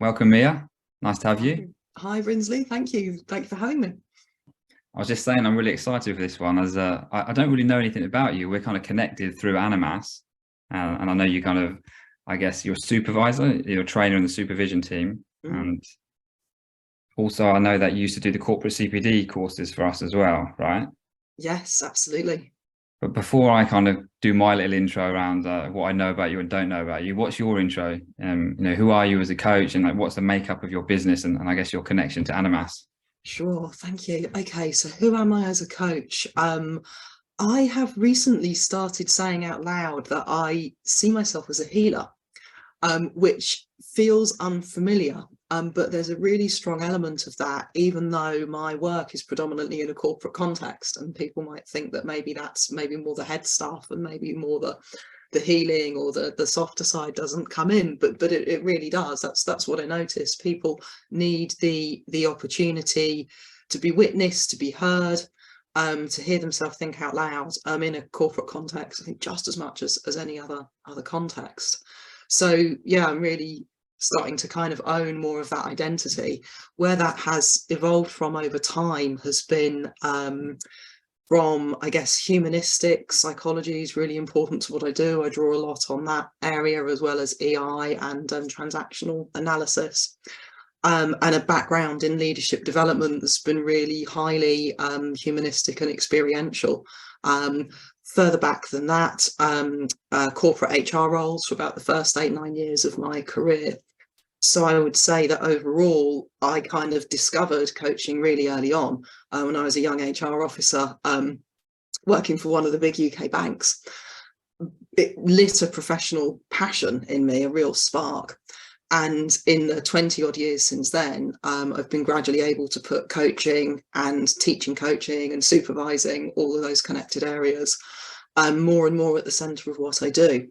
Welcome, Mia. Nice to have you. Hi, Brinsley. Thank you. Thank you for having me. I was just saying I'm really excited for this one as I don't really know anything about you. We're kind of connected through Animas, and I know you kind of, I guess, you're a supervisor, you're a trainer in the supervision team. And also I know that you used to do the corporate CPD courses for us as well, right? Yes, absolutely. But before I kind of do my little intro around what I know about you and don't know about you, what's your intro? Who are you as a coach, and like what's the makeup of your business, and I guess your connection to Animas? Sure. Thank you. Okay, so who am I as a coach? I have recently started saying out loud that I see myself as a healer, which feels unfamiliar. But there's a really strong element of that, even though my work is predominantly in a corporate context, and people might think that maybe that's maybe more the head stuff and maybe more the healing or the softer side doesn't come in, but it really does. That's what I notice. People need the opportunity to be witnessed, to be heard, to hear themselves think out loud, in a corporate context, I think just as much as any other context. So yeah, I'm really starting to kind of own more of that identity. Where that has evolved from over time has been from, I guess, humanistic psychology is really important to what I do. I draw a lot on that area, as well as EI and transactional analysis. And a background in leadership development that's been really highly humanistic and experiential. Further back than that, corporate HR roles for about the first 8-9 years of my career. So I would say that overall, I kind of discovered coaching really early on when I was a young HR officer working for one of the big UK banks. It lit a professional passion in me, a real spark. And in the 20 odd years since then, I've been gradually able to put coaching and teaching coaching and supervising, all of those connected areas, more and more at the centre of what I do.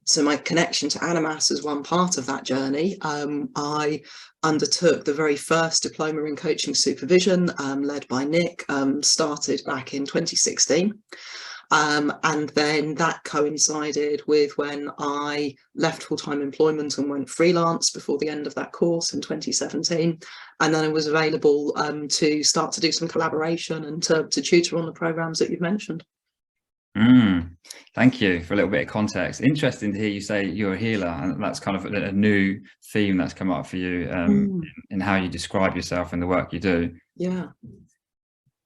So my connection to Animas is one part of that journey. I undertook the very first diploma in coaching supervision, led by Nick, started back in 2016. And then that coincided with when I left full-time employment and went freelance before the end of that course in 2017. And then I was available to start to do some collaboration and to tutor on the programs that you've mentioned. Thank you for a little bit of context. Interesting to hear you say you're a healer, and that's kind of a new theme that's come up for you in how you describe yourself and the work you do. Yeah.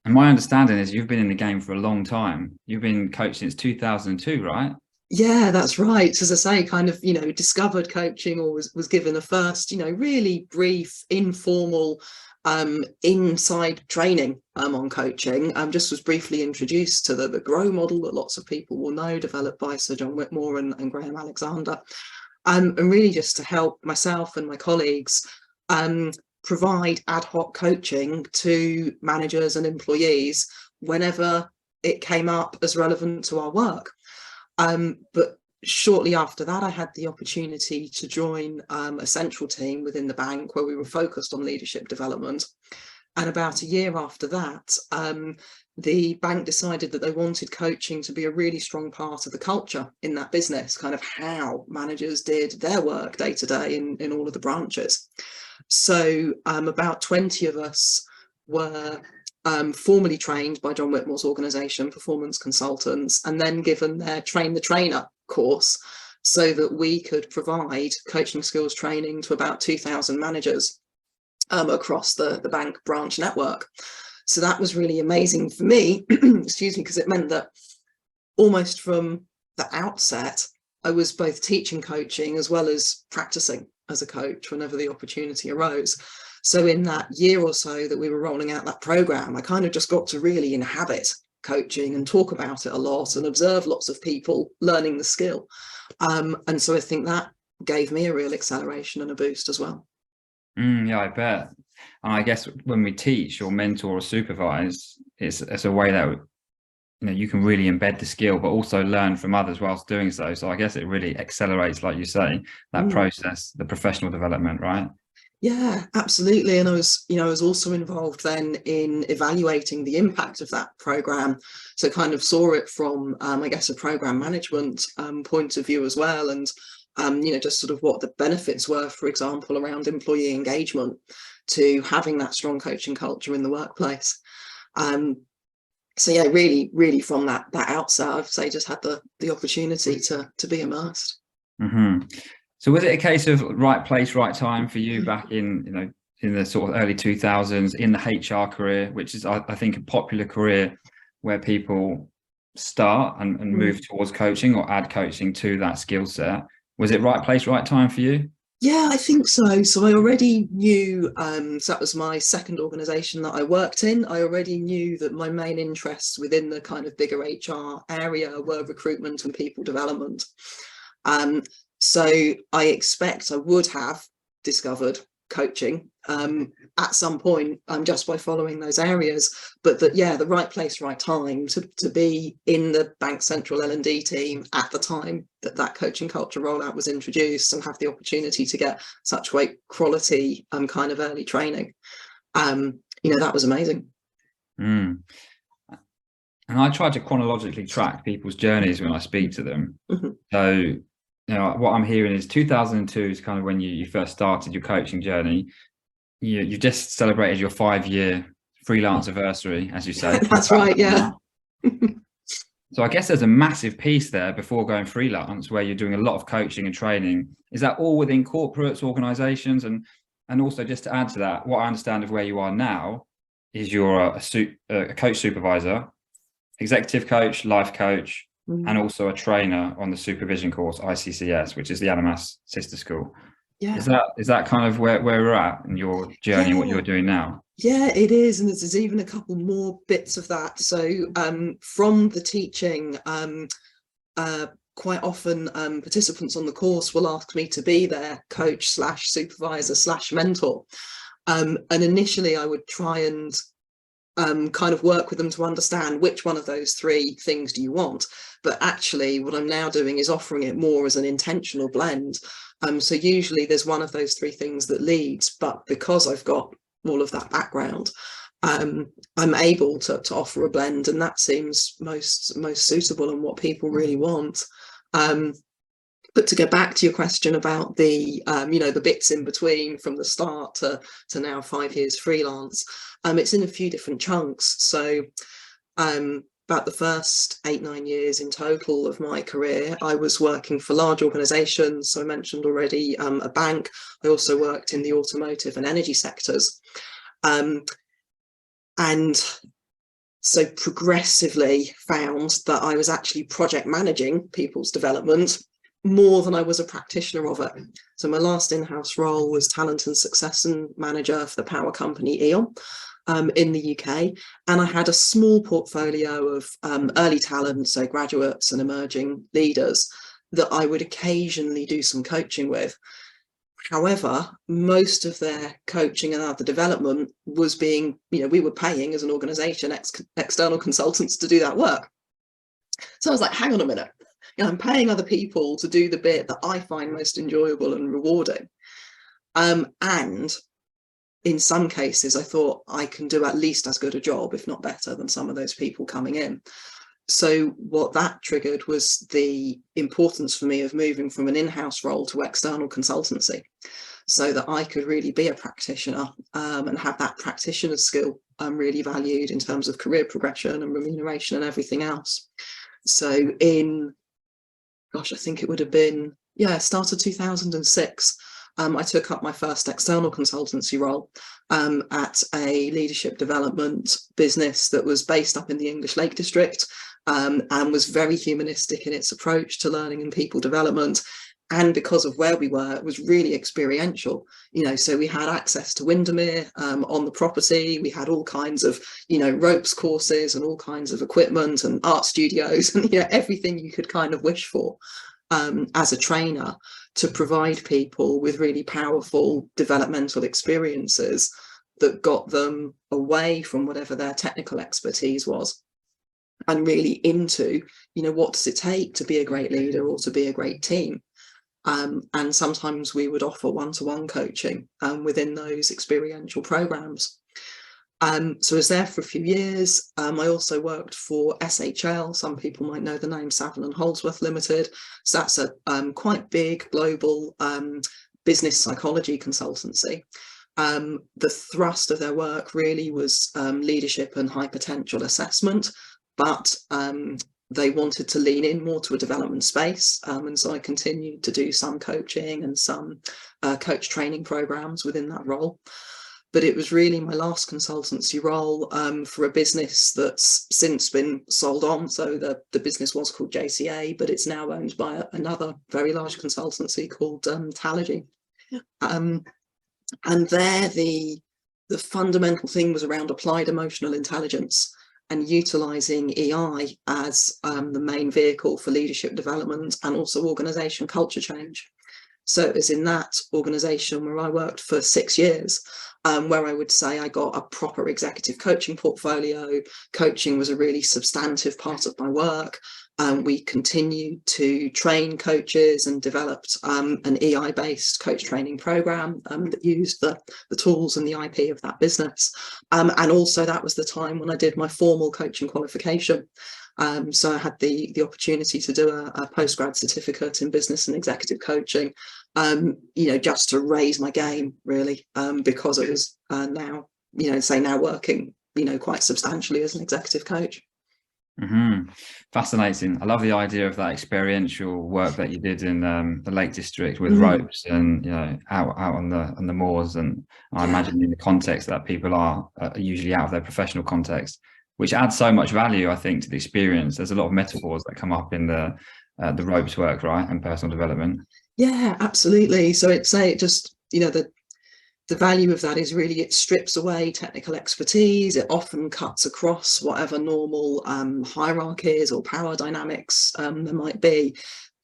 And my understanding is you've been in the game for a long time. You've been coached since 2002, right? Yeah, that's right. As I say, kind of, discovered coaching, or was given a first, really brief, informal inside training on coaching. Just was briefly introduced to the GROW model that lots of people will know, developed by Sir John Whitmore and Graham Alexander, and really just to help myself and my colleagues provide ad hoc coaching to managers and employees whenever it came up as relevant to our work. But shortly after that, I had the opportunity to join a central team within the bank where we were focused on leadership development. And about a year after that, the bank decided that they wanted coaching to be a really strong part of the culture in that business, kind of how managers did their work day to day in all of the branches. So about 20 of us were formally trained by John Whitmore's organisation, performance consultants, and then given their train the trainer course so that we could provide coaching skills training to about 2,000 managers across the bank branch network. So that was really amazing for me, excuse me, because it meant that almost from the outset, I was both teaching coaching as well as practising as a coach whenever the opportunity arose. So in that year or so that we were rolling out that program, I kind of just got to really inhabit coaching and talk about it a lot and observe lots of people learning the skill. And so I think that gave me a real acceleration and a boost as well. Yeah, I bet. And I guess when we teach or mentor or supervise, it's a way that you can really embed the skill, but also learn from others whilst doing so. So I guess it really accelerates, like you say, that process, the professional development, right? Yeah, absolutely. And I was also involved then in evaluating the impact of that program. So kind of saw it from, I guess, a program management point of view as well. And just sort of what the benefits were, for example, around employee engagement, to having that strong coaching culture in the workplace. So yeah, really from that outset, I'd say just had the opportunity to be immersed. Mm-hmm. So was it a case of right place, right time for you back in the sort of early 2000s in the HR career, which is I think a popular career where people start and move towards coaching or add coaching to that skill set? Was it right place, right time for you? Yeah, I think so. So I already knew, so that was my second organisation that I worked in. I already knew that my main interests within the kind of bigger HR area were recruitment and people development. So I expect I would have discovered coaching at some point, just by following those areas. But that, yeah, the right place, right time to be in the Bank Central L&D team at the time that coaching culture rollout was introduced, and have the opportunity to get such great quality kind of early training. That was amazing. And I try to chronologically track people's journeys when I speak to them. So what I'm hearing is 2002 is kind of when you first started your coaching journey. You just celebrated your 5-year freelance anniversary, as you say. That's right, yeah. So I guess there's a massive piece there before going freelance where you're doing a lot of coaching and training. Is that all within corporates, organizations? And also, just to add to that, what I understand of where you are now is you're a coach supervisor, executive coach, life coach, and also a trainer on the supervision course, ICCS, which is the Animas sister school. Yeah. Is that kind of where we're at in your journey and what you're doing now? Yeah, it is. And there's even a couple more bits of that. So from the teaching, quite often participants on the course will ask me to be their coach / supervisor / mentor. And initially I would try and kind of work with them to understand which one of those three things do you want. But actually what I'm now doing is offering it more as an intentional blend. So usually there's one of those three things that leads, but because I've got all of that background, I'm able to offer a blend, and that seems most suitable and what people really want. But to go back to your question about the the bits in between from the start to now 5 years freelance, it's in a few different chunks. So about the first 8-9 years in total of my career, I was working for large organisations. So I mentioned already a bank. I also worked in the automotive and energy sectors. And so progressively found that I was actually project managing people's development more than I was a practitioner of it. So my last in-house role was talent and succession manager for the power company E.ON. In the UK, and I had a small portfolio of early talent, so graduates and emerging leaders, that I would occasionally do some coaching with. However, most of their coaching and other development was being, we were paying as an organisation external consultants to do that work. So I was like, hang on a minute, I'm paying other people to do the bit that I find most enjoyable and rewarding. And in some cases, I thought I can do at least as good a job, if not better, than some of those people coming in. So what that triggered was the importance for me of moving from an in-house role to external consultancy, so that I could really be a practitioner and have that practitioner skill really valued in terms of career progression and remuneration and everything else. So I think it would have been, start of 2006, I took up my first external consultancy role at a leadership development business that was based up in the English Lake District, and was very humanistic in its approach to learning and people development. And because of where we were, it was really experiential. So we had access to Windermere on the property. We had all kinds of, ropes courses and all kinds of equipment and art studios and everything you could kind of wish for as a trainer, to provide people with really powerful developmental experiences that got them away from whatever their technical expertise was and really into, what does it take to be a great leader or to be a great team? And sometimes we would offer one-to-one coaching within those experiential programs. So I was there for a few years. I also worked for SHL. Some people might know the name Savile and Holdsworth Limited. So that's a quite big global business psychology consultancy. The thrust of their work really was leadership and high potential assessment, but they wanted to lean in more to a development space. And so I continued to do some coaching and some coach training programs within that role. But it was really my last consultancy role for a business that's since been sold on. So the business was called JCA, but it's now owned by another very large consultancy called Talergy. And there the fundamental thing was around applied emotional intelligence and utilising EI as the main vehicle for leadership development and also organisation culture change. So it was in that organisation where I worked for 6 years, where I would say I got a proper executive coaching portfolio. Coaching was a really substantive part of my work. We continued to train coaches and developed an EI-based coach training program that used the tools and the IP of that business. And also that was the time when I did my formal coaching qualification. So I had the opportunity to do a postgrad certificate in business and executive coaching, just to raise my game, really, because I was now working, quite substantially as an executive coach. Mm-hmm. Fascinating. I love the idea of that experiential work that you did in the Lake District with ropes and out on the moors, and I imagine in the context that people are usually out of their professional context, which adds so much value, I think, to the experience. There's a lot of metaphors that come up in the ropes work, right, and personal development. Yeah, absolutely. So the value of that is really it strips away technical expertise. It often cuts across whatever normal hierarchies or power dynamics there might be,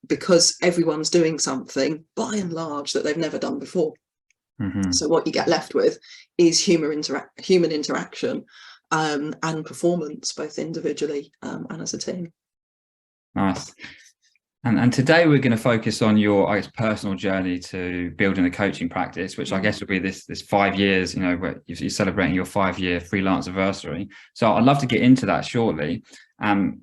because everyone's doing something by and large that they've never done before. So what you get left with is human interaction and performance, both individually and as a team. Nice. And today we're going to focus on your, I guess, personal journey to building a coaching practice, which I guess will be this 5 years, where you're celebrating your 5-year freelance anniversary. So I'd love to get into that shortly. And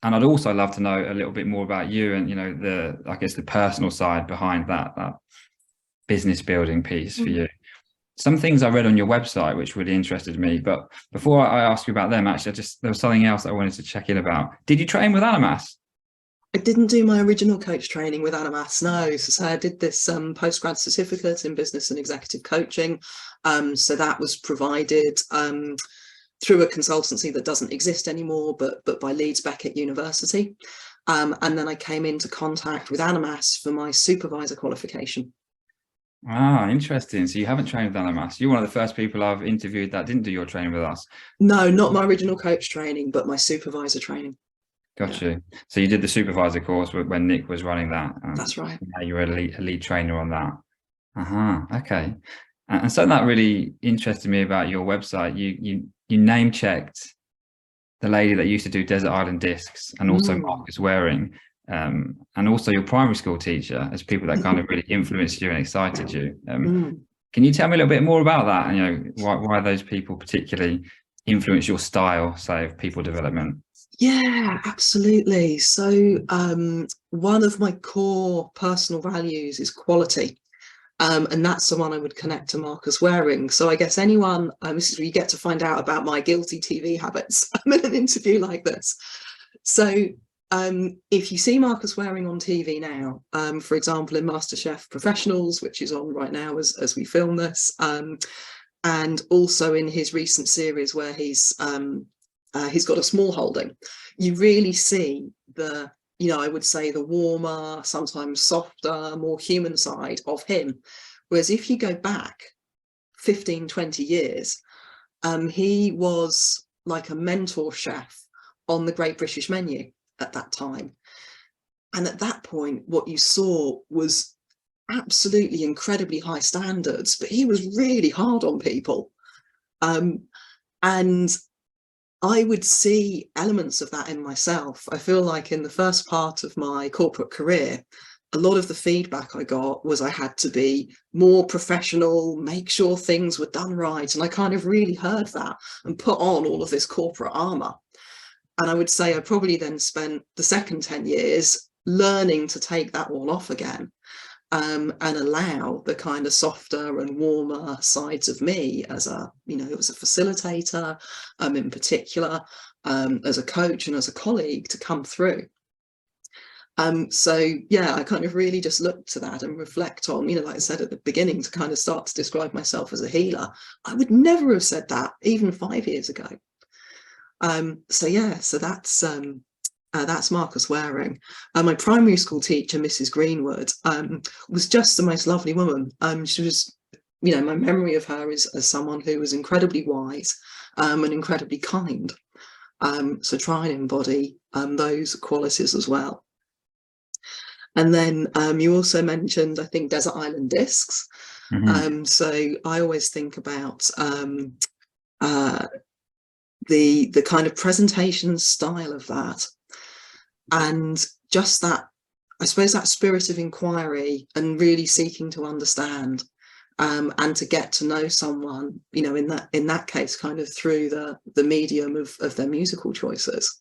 I'd also love to know a little bit more about you and, the personal side behind that business building piece for you. Some things I read on your website which really interested me, but before I ask you about them, actually, there was something else I wanted to check in about. Did you train with Animas? I didn't do my original coach training with Animas, no. So I did this postgrad certificate in business and executive coaching. So that was provided through a consultancy that doesn't exist anymore, but by Leeds Beckett University. And then I came into contact with Animas for my supervisor qualification. Ah, interesting. So you haven't trained with Animas. You're one of the first people I've interviewed that didn't do your training with us. No, not my original coach training, but my supervisor training. Got you. So you did the supervisor course when Nick was running that. That's right. Now you're a lead trainer on that. Okay. And something that really interested me about your website, you name checked the lady that used to do Desert Island Discs, and also Marcus Waring, and also your primary school teacher, as people that kind of really influenced you and excited you. Can you tell me a little bit more about that, and why those people particularly influence your style, say, of people development? Yeah, absolutely. So one of my core personal values is quality. And that's the one I would connect to Marcus Waring. So I guess anyone, this is where you get to find out about my guilty TV habits in an interview like this. So if you see Marcus Waring on TV now, for example, in MasterChef Professionals, which is on right now as we film this, and also in his recent series where he's got a small holding, you really see I would say the warmer, sometimes softer, more human side of him. Whereas if you go back 15, 20 years, he was like a mentor chef on the Great British Menu at that time. And at that point, what you saw was absolutely incredibly high standards, but he was really hard on people. And I would see elements of that in myself. I feel like in the first part of my corporate career, a lot of the feedback I got was I had to be more professional, make sure things were done right. And I kind of really heard that and put on all of this corporate armor. And I would say I probably then spent the second 10 years learning to take that all off again, and allow the kind of softer and warmer sides of me as a, as a facilitator, in particular, as a coach and as a colleague to come through. So yeah, I kind of really just look to that and reflect on, like I said at the beginning, to kind of start to describe myself as a healer. I would never have said that even 5 years ago. So yeah, so that's Marcus Waring. My primary school teacher, Mrs. Greenwood, was just the most lovely woman. She was, my memory of her is as someone who was incredibly wise, and incredibly kind. So try and embody those qualities as well. And then you also mentioned, I think, desert island discs. So I always think about the kind of presentation style of that, and just that, I suppose, that spirit of inquiry and really seeking to understand, and to get to know someone, in that case, kind of through the medium of their musical choices.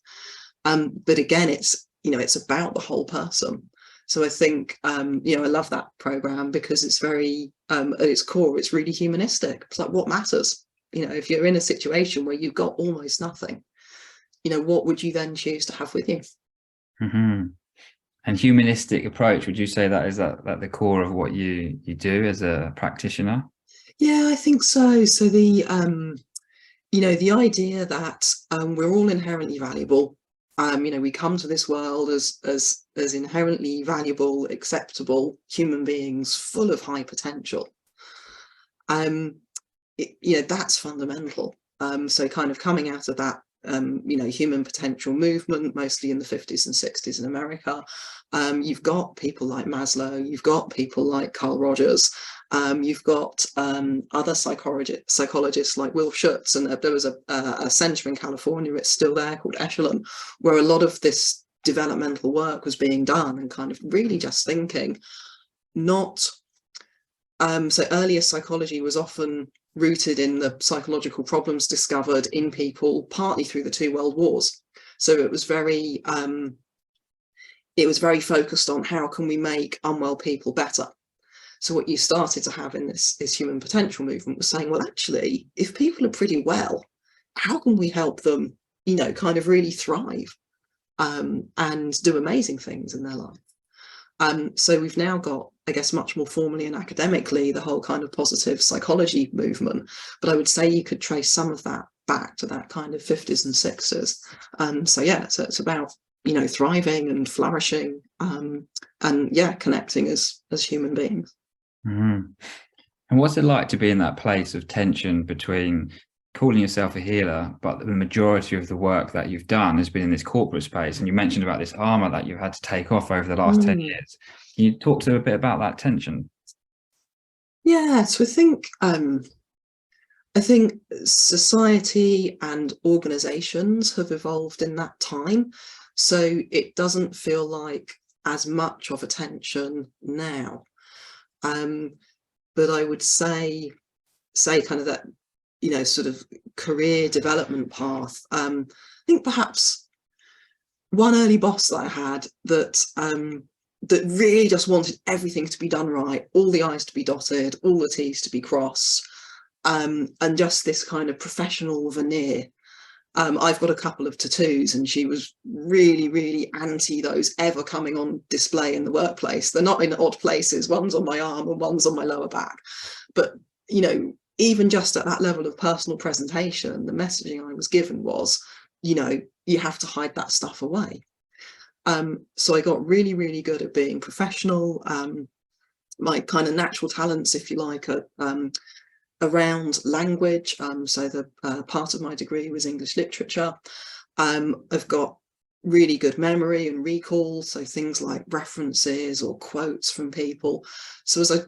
But again, it's about the whole person. So I think, I love that program because it's very, at its core, it's really humanistic. It's like, what matters? If you're in a situation where you've got almost nothing, what would you then choose to have with you? And humanistic approach, would you say that is at the core of what you do as a practitioner? Yeah, I think so. So the the idea that we're all inherently valuable. We come to this world as inherently valuable, acceptable human beings, full of high potential. That's fundamental. So kind of coming out of that, human potential movement, mostly in the 50s and 60s in America. You've got people like Maslow, you've got people like Carl Rogers, you've got other psychologists like Will Schutz, and there was a centre in California, it's still there, called Echelon, where a lot of this developmental work was being done, and kind of really just thinking, not so earlier psychology was often rooted in the psychological problems discovered in people partly through the 2 world wars. So it was very focused on how can we make unwell people better. So what you started to have in this human potential movement was saying, well, actually, if people are pretty well, how can we help them, kind of really thrive, and do amazing things in their life? So we've now got, I guess, much more formally and academically, the whole kind of positive psychology movement. But I would say you could trace some of that back to that kind of 50s and 60s. So yeah, so it's about, thriving and flourishing, and yeah, connecting as human beings. And what's it like to be in that place of tension between calling yourself a healer, but the majority of the work that you've done has been in this corporate space? And you mentioned about this armor that you've had to take off over the last 10 years. Can you talk to a bit about that tension? Yeah, so I think society and organizations have evolved in that time. So it doesn't feel like as much of a tension now. But I would say kind of that, sort of career development path. I think perhaps one early boss that I had that really just wanted everything to be done right, all the I's to be dotted, all the T's to be crossed, and just this kind of professional veneer. I've got a couple of tattoos, and she was really, really anti those ever coming on display in the workplace. They're not in odd places. One's on my arm and one's on my lower back. But, even just at that level of personal presentation, the messaging I was given was, you have to hide that stuff away. So I got really, really good at being professional. My kind of natural talents, if you like, are around language. So the part of my degree was English literature. I've got really good memory and recall, so things like references or quotes from people. So as I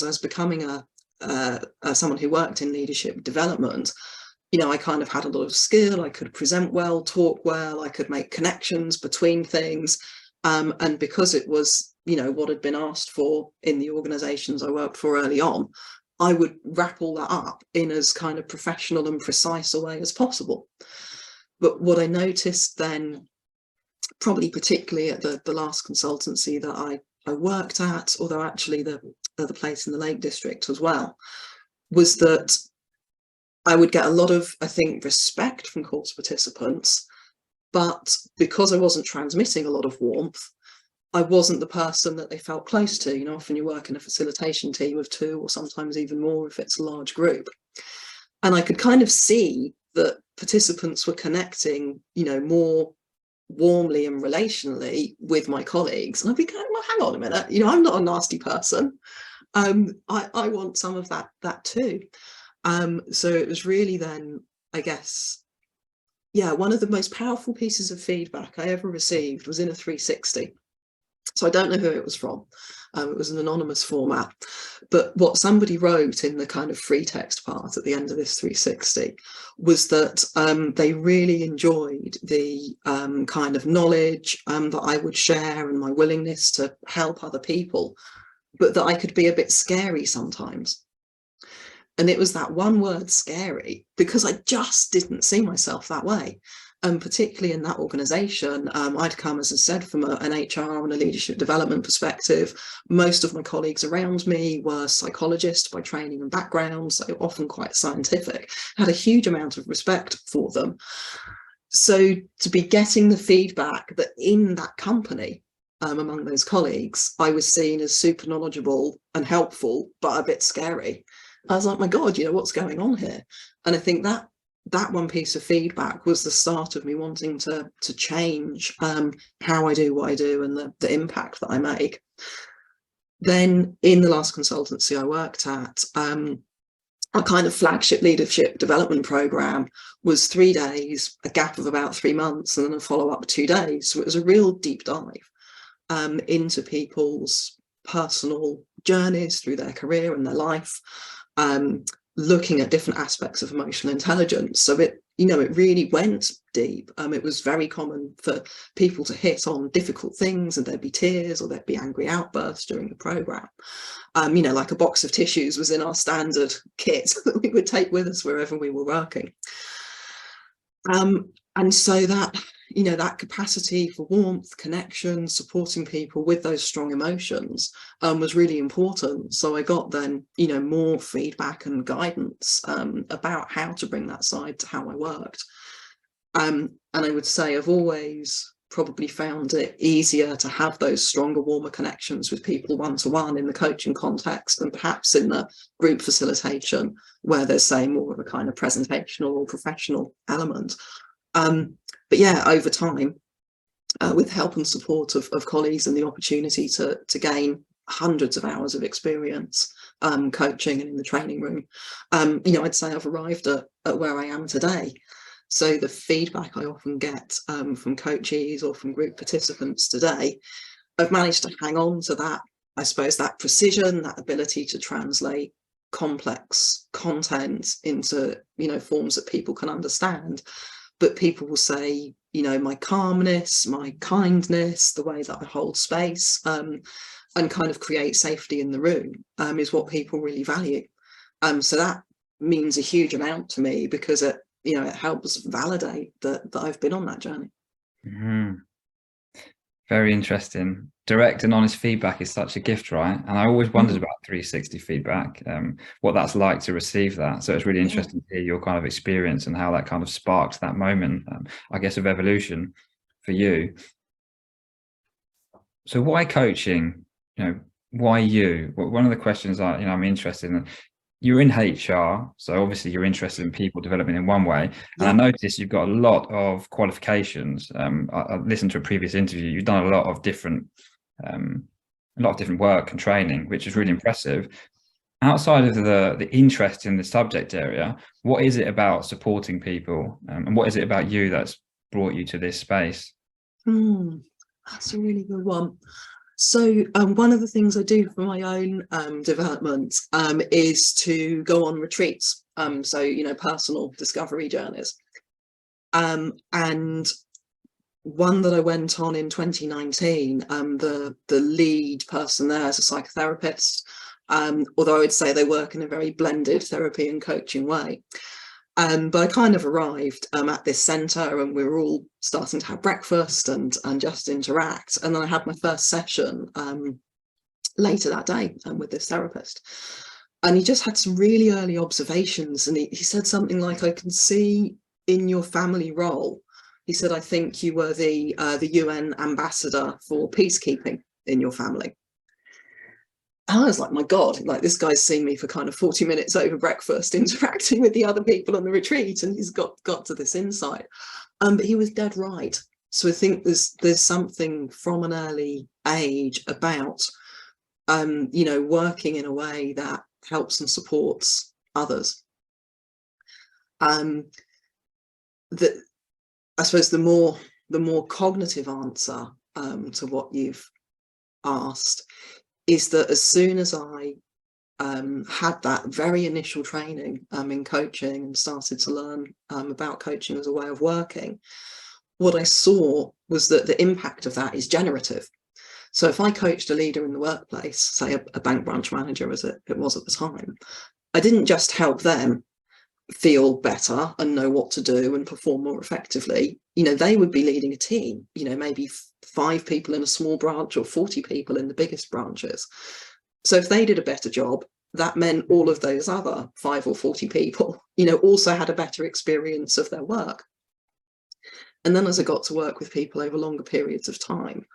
was becoming someone who worked in leadership development, I kind of had a lot of skill. I could present well, talk well, I could make connections between things. And because it was, what had been asked for in the organisations I worked for early on, I would wrap all that up in as kind of professional and precise a way as possible. But what I noticed then, probably particularly at the last consultancy that I worked at, although actually the other place in the Lake District as well, was that I would get a lot of, I think, respect from course participants, but because I wasn't transmitting a lot of warmth, I wasn't the person that they felt close to. Often you work in a facilitation team of 2 or sometimes even more if it's a large group. And I could kind of see that participants were connecting, more warmly and relationally with my colleagues. And I'd be going, well, hang on a minute, I'm not a nasty person. I want some of that too. So it was really then, I guess, one of the most powerful pieces of feedback I ever received was in a 360. So I don't know who it was from. It was an anonymous format. But what somebody wrote in the kind of free text part at the end of this 360 was that they really enjoyed the kind of knowledge that I would share and my willingness to help other people, but that I could be a bit scary sometimes. And it was that one word, scary, because I just didn't see myself that way. And particularly in that organisation, I'd come, as I said, from an HR and a leadership development perspective. Most of my colleagues around me were psychologists by training and background, so often quite scientific, had a huge amount of respect for them. So to be getting the feedback that in that company, among those colleagues, I was seen as super knowledgeable and helpful, but a bit scary. I was like, my God, what's going on here? And I think that one piece of feedback was the start of me wanting to change how I do what I do and the impact that I make. Then in the last consultancy I worked at, our kind of flagship leadership development program was 3 days, a gap of about 3 months, and then a follow-up 2 days. So it was a real deep dive into people's personal journeys through their career and their life, looking at different aspects of emotional intelligence. So it really went deep. It was very common for people to hit on difficult things, and there'd be tears or there'd be angry outbursts during the program. Like a box of tissues was in our standard kit that we would take with us wherever we were working. And so that capacity for warmth, connection, supporting people with those strong emotions was really important. So I got then, more feedback and guidance about how to bring that side to how I worked. And I would say I've always probably found it easier to have those stronger, warmer connections with people one-to-one in the coaching context than perhaps in the group facilitation, where there's, say, more of a kind of presentational or professional element. But yeah, over time, with help and support of colleagues and the opportunity to gain hundreds of hours of experience coaching and in the training room, I'd say I've arrived at where I am today. So the feedback I often get from coaches or from group participants today, I've managed to hang on to that, I suppose, that precision, that ability to translate complex content into, forms that people can understand. But people will say, my calmness, my kindness, the way that I hold space and kind of create safety in the room is what people really value. So that means a huge amount to me, because it helps validate that I've been on that journey. Mm-hmm. Very interesting. Direct and honest feedback is such a gift, right? And I always wondered about 360 feedback, what that's like to receive that. So it's really interesting to hear your kind of experience and how that kind of sparked that moment, I guess, of evolution for you. So why coaching? Why you? Well, one of the questions I'm interested in. You're in HR, so obviously you're interested in people development in one way. And I noticed you've got a lot of qualifications. I listened to a previous interview. You've done a lot of different work and training, which is really impressive. Outside of the interest in the subject area, what is it about supporting people, and what is it about you that's brought you to this space? That's a really good one. So one of the things I do for my own development is to go on retreats. So, personal discovery journeys. And one that I went on in 2019, the lead person there is a psychotherapist, although I would say they work in a very blended therapy and coaching way. But I kind of arrived at this centre, and we were all starting to have breakfast and just interact. And then I had my first session later that day with this therapist. And he just had some really early observations. And he said something like, I can see in your family role, he said, I think you were the UN ambassador for peacekeeping in your family. And I was like, my God, like this guy's seen me for kind of 40 minutes over breakfast interacting with the other people on the retreat, and he's got to this insight. But he was dead right. So I think there's something from an early age about, you know, working in a way that helps and supports others. That I suppose the more cognitive answer to what you've asked is that as soon as I had that very initial training in coaching and started to learn about coaching as a way of working, what I saw was that the impact of that is generative. So if I coached a leader in the workplace, say a bank branch manager as it was at the time, I didn't just help them feel better and know what to do and perform more effectively. You know, they would be leading a team, you know, maybe 5 people in a small branch or 40 people in the biggest branches. So if they did a better job, that meant all of those other 5 or 40 people, you know, also had a better experience of their work. And then as I got to work with people over longer periods of time,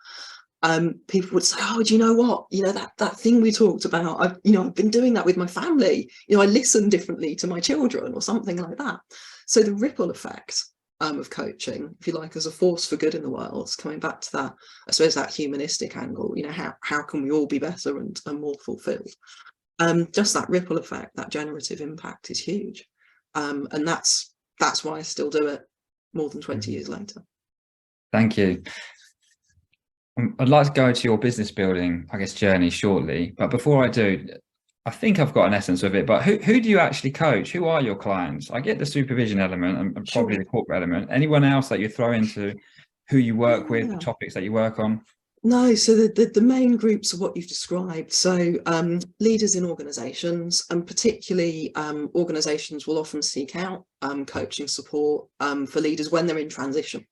people would say, oh, do you know what, you know, that thing we talked about, I've been doing that with my family, you know, I listen differently to my children or something like that. So the ripple effect of coaching, if you like, as a force for good in the world, coming back to that, I suppose, that humanistic angle, you know, how can we all be better and more fulfilled? Just that ripple effect, that generative impact is huge. And that's why I still do it more than 20 years later. Thank you. I'd like to go to your business building, I guess, journey shortly. But before I do, I think I've got an essence of it. But who do you actually coach? Who are your clients? I get the supervision element and probably the corporate element. Anyone else that you throw into who you work with, the topics that you work on? No, so the main groups are what you've described. So leaders in organisations, and particularly organisations will often seek out coaching support for leaders when they're in transition.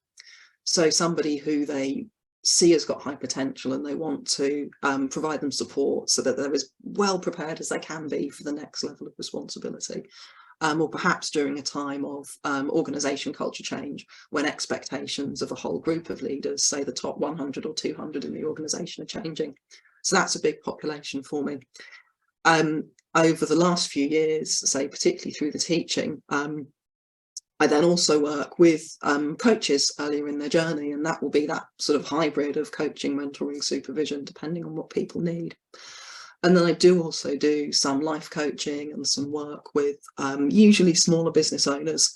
So somebody who they see has got high potential and they want to provide them support so that they're as well prepared as they can be for the next level of responsibility. Or perhaps during a time of organisation culture change, when expectations of a whole group of leaders, say the top 100 or 200 in the organisation, are changing. So that's a big population for me. Over the last few years, say particularly through the teaching, I then also work with coaches earlier in their journey, and that will be that sort of hybrid of coaching, mentoring, supervision, depending on what people need. And then I do also do some life coaching and some work with usually smaller business owners,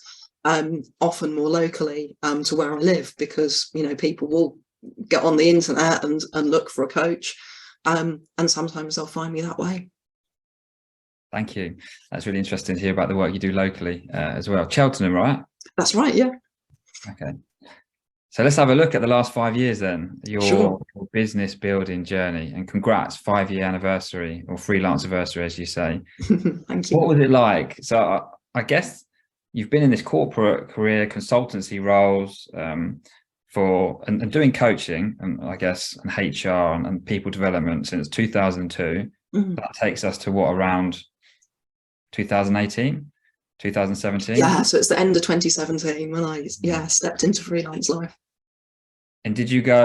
often more locally to where I live, because, you know, people will get on the internet and look for a coach, and sometimes they'll find me that way. Thank you. That's really interesting to hear about the work you do locally as well. Cheltenham, right? That's right, yeah. Okay. So let's have a look at the last 5 years then, your business building journey, and congrats, 5-year anniversary or freelance anniversary, as you say. Thank you. What was it like? So I guess you've been in this corporate career, consultancy roles and doing coaching and I guess and HR and people development since 2002. That takes us to what, around 2018, 2017? Yeah, so it's the end of 2017 when I stepped into freelance life. And did you go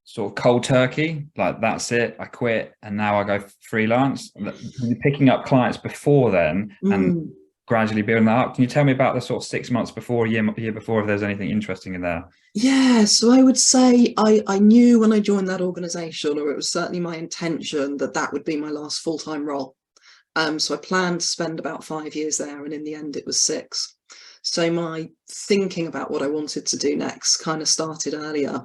sort of cold turkey, like that's it, I quit and now I go freelance? Were you picking up clients before then and gradually building that up? Can you tell me about the sort of 6 months before, a year before, if there's anything interesting in there? Yeah, so I would say I knew when I joined that organisation, or it was certainly my intention, that would be my last full-time role. So I planned to spend about 5 years there, and in the end it was 6. So my thinking about what I wanted to do next kind of started earlier.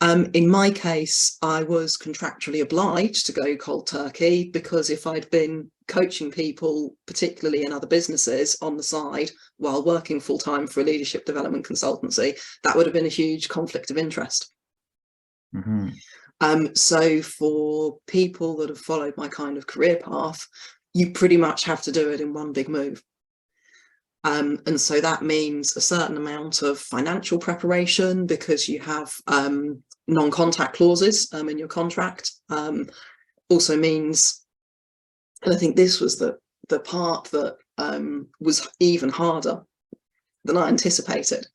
In my case, I was contractually obliged to go cold turkey, because if I'd been coaching people, particularly in other businesses on the side while working full time for a leadership development consultancy, that would have been a huge conflict of interest. So for people that have followed my kind of career path, you pretty much have to do it in one big move. And so that means a certain amount of financial preparation, because you have non-contact clauses in your contract. Also means, and I think this was the part that was even harder than I anticipated.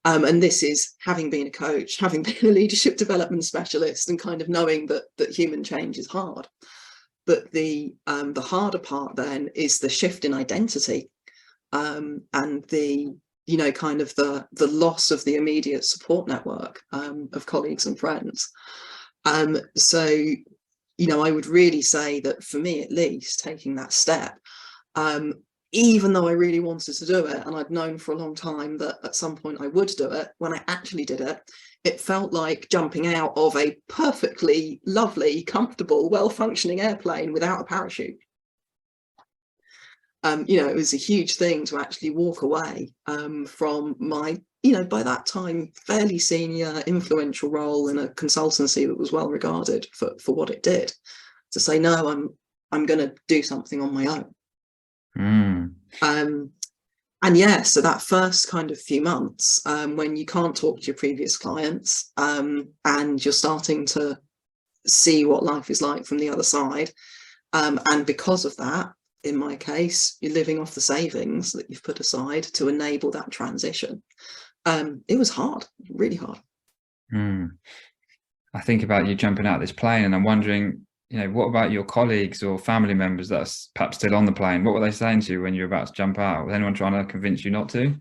And this is having been a coach, having been a leadership development specialist, and kind of knowing that human change is hard. But the harder part then is the shift in identity, and the kind of the loss of the immediate support network of colleagues and friends. So I would really say that for me, at least, taking that step, even though I really wanted to do it, and I'd known for a long time that at some point I would do it, when I actually did it, it felt like jumping out of a perfectly lovely, comfortable, well-functioning airplane without a parachute. It was a huge thing to actually walk away from my, by that time, fairly senior, influential role in a consultancy that was well regarded for what it did, to say, no, I'm going to do something on my own. And yeah, so that first kind of few months, when you can't talk to your previous clients, and you're starting to see what life is like from the other side, and because of that, in my case, you're living off the savings that you've put aside to enable that transition. It was hard, really hard. I think about you jumping out of this plane, and I'm wondering, what about your colleagues or family members that are perhaps still on the plane? What were they saying to you when you were about to jump out? Was anyone trying to convince you not to?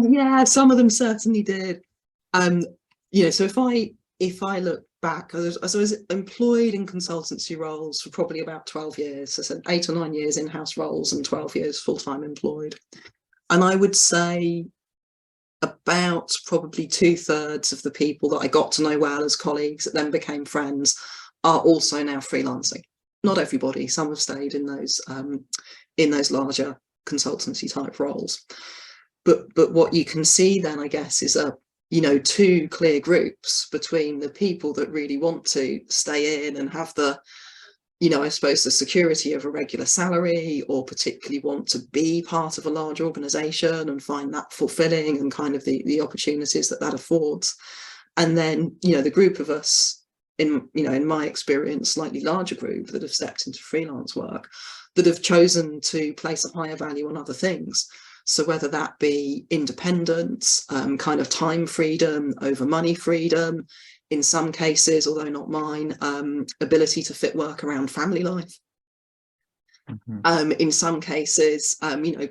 Yeah, some of them certainly did. So if I look back, I was employed in consultancy roles for probably about 12 years. So I said 8 or 9 years in-house roles and 12 years full-time employed. And I would say about probably 2/3 of the people that I got to know well as colleagues that then became friends are also now freelancing. Not everybody, some have stayed in those larger consultancy type roles. But what you can see then, I guess, is two clear groups between the people that really want to stay in and have the, I suppose, the security of a regular salary, or particularly want to be part of a large organization and find that fulfilling and kind of the opportunities that affords. And then, the group of us in my experience, slightly larger group that have stepped into freelance work, that have chosen to place a higher value on other things. So whether that be independence, kind of time freedom over money freedom, in some cases, although not mine, ability to fit work around family life. In some cases,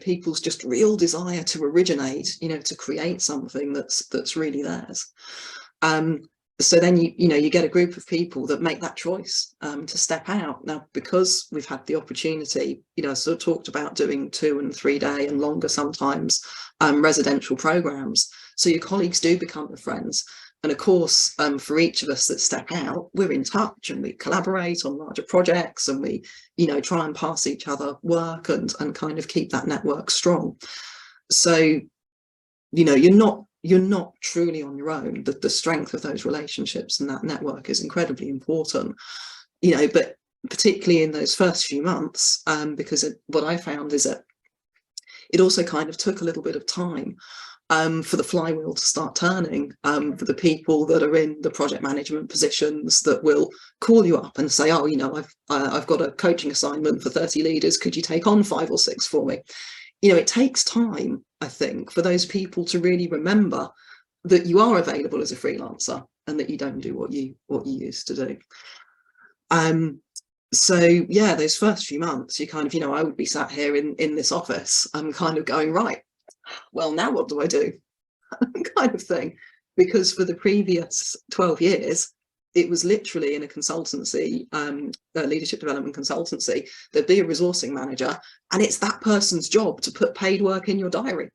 people's just real desire to originate, to create something that's really theirs. So then you get a group of people that make that choice to step out. Now, because we've had the opportunity, I sort of talked about doing 2 and 3 day and longer sometimes residential programs. So your colleagues do become your friends. And of course, for each of us that step out, we're in touch and we collaborate on larger projects, and we, try and pass each other work and kind of keep that network strong. So, you're not truly on your own. The strength of those relationships and that network is incredibly important, but particularly in those first few months, because what I found is that it also kind of took a little bit of time for the flywheel to start turning, for the people that are in the project management positions that will call you up and say, oh, I've got a coaching assignment for 30 leaders. Could you take on 5 or 6 for me? It takes time, I think, for those people to really remember that you are available as a freelancer and that you don't do what you used to do. So yeah, those first few months, you kind of, I would be sat here in this office, I'm kind of going, right, well, now what do I do? kind of thing. Because for the previous 12 years, it was literally in a consultancy, a leadership development consultancy, there'd be a resourcing manager, and it's that person's job to put paid work in your diary.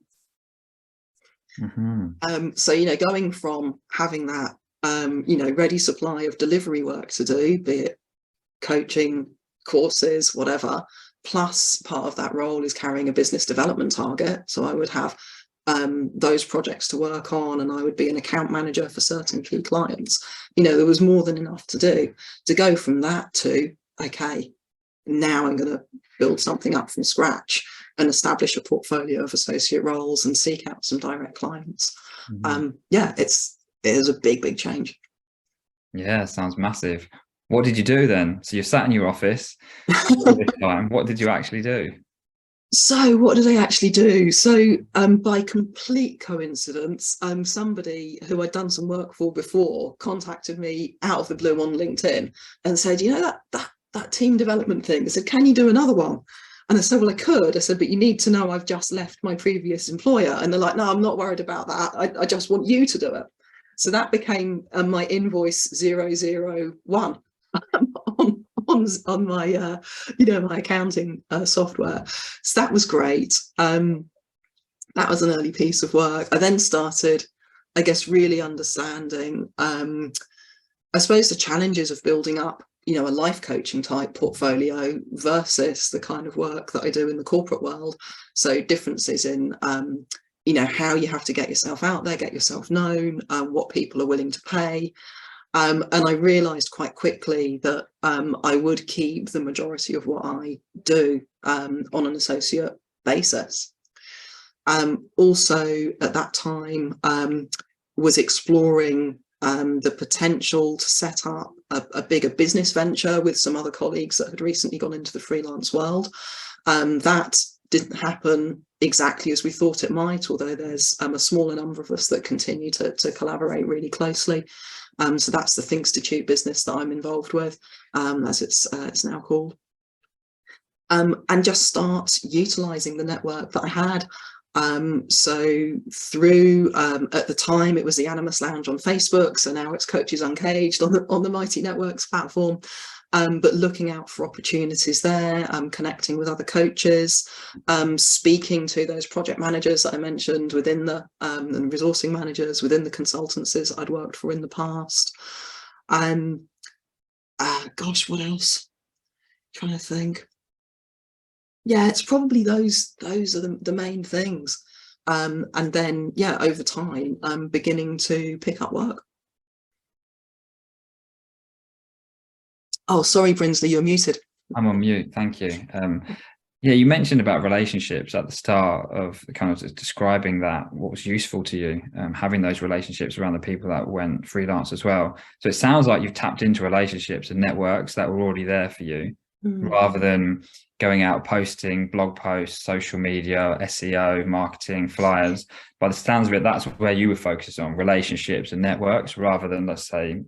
So, going from having that ready supply of delivery work to do, be it coaching, courses, whatever. Plus, part of that role is carrying a business development target. So I would have those projects to work on, and I would be an account manager for certain key clients. There was more than enough to do. To go from that to, okay, now I'm going to build something up from scratch and establish a portfolio of associate roles and seek out some direct clients. It is a big change. Yeah, sounds massive. What did you do then? So you sat in your office all this time. What did you actually do? So what did I actually do? So by complete coincidence, somebody who I'd done some work for before contacted me out of the blue on LinkedIn and said, that team development thing. They said, can you do another one? And I said, well, I could. I said, but you need to know I've just left my previous employer. And they're like, no, I'm not worried about that. I just want you to do it. So that became my invoice 001 on my my accounting software. So that was great. That was an early piece of work. I then started, I guess, really understanding I suppose the challenges of building up a life coaching type portfolio versus the kind of work that I do in the corporate world. So differences in how you have to get yourself out there, get yourself known, what people are willing to pay. And I realised quite quickly that I would keep the majority of what I do on an associate basis. Also, at that time, was exploring the potential to set up a bigger business venture with some other colleagues that had recently gone into the freelance world. That didn't happen exactly as we thought it might, although there's a smaller number of us that continue to collaborate really closely. So that's the Thinkstitute business that I'm involved with, as it's now called. And just start utilising the network that I had. So through, at the time, it was the Animas Lounge on Facebook. So now it's Coaches Uncaged on the Mighty Networks platform. But looking out for opportunities there, connecting with other coaches, speaking to those project managers that I mentioned within the and resourcing managers within the consultancies I'd worked for in the past. Gosh, what else? Trying to think. Yeah, it's probably those are the main things. And then, over time, I'm beginning to pick up work. Oh, sorry, Brinsley, you're muted. I'm on mute. Thank you. Yeah, you mentioned about relationships at the start of kind of describing that, what was useful to you, having those relationships around the people that went freelance as well. So it sounds like you've tapped into relationships and networks that were already there for you, rather than going out posting blog posts, social media, SEO, marketing, flyers. By the sounds of it, that's where you were focused on, relationships and networks, rather than, let's say,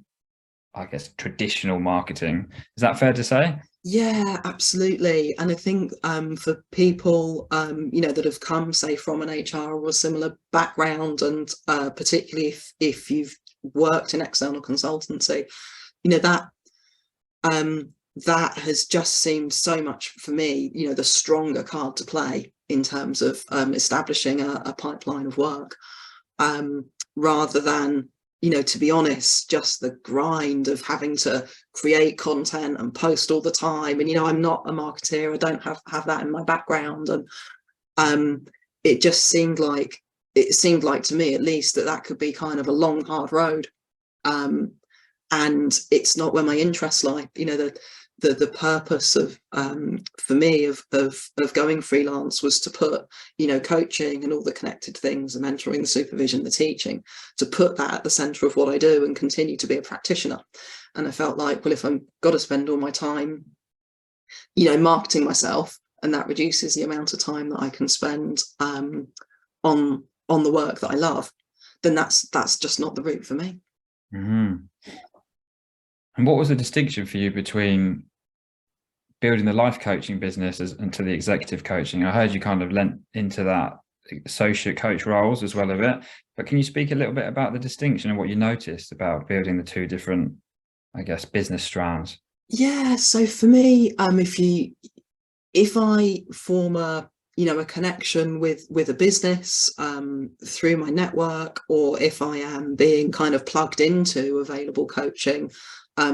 I guess, traditional marketing. Is that fair to say? Yeah, absolutely. And I think for people, that have come, say, from an HR or a similar background, and particularly if you've worked in external consultancy, that has just seemed so much for me, the stronger card to play in terms of establishing a pipeline of work, rather than, to be honest, just the grind of having to create content and post all the time. And, I'm not a marketeer. I don't have that in my background. And it just seemed like to me, at least, that could be kind of a long, hard road. And it's not where my interests lie. The purpose of for me of going freelance was to put coaching and all the connected things, the mentoring, the supervision, the teaching, to put that at the center of what I do and continue to be a practitioner. And I felt like, well, if I'm got to spend all my time marketing myself, and that reduces the amount of time that I can spend on the work that I love, then that's just not the route for me. And what was the distinction for you between building the life coaching business and to the executive coaching? I heard you kind of lent into that associate coach roles as well of it, but can you speak a little bit about the distinction and what you noticed about building the two different, I guess, business strands? Yeah, so for me, if I form a a connection with a business through my network, or if I am being kind of plugged into available coaching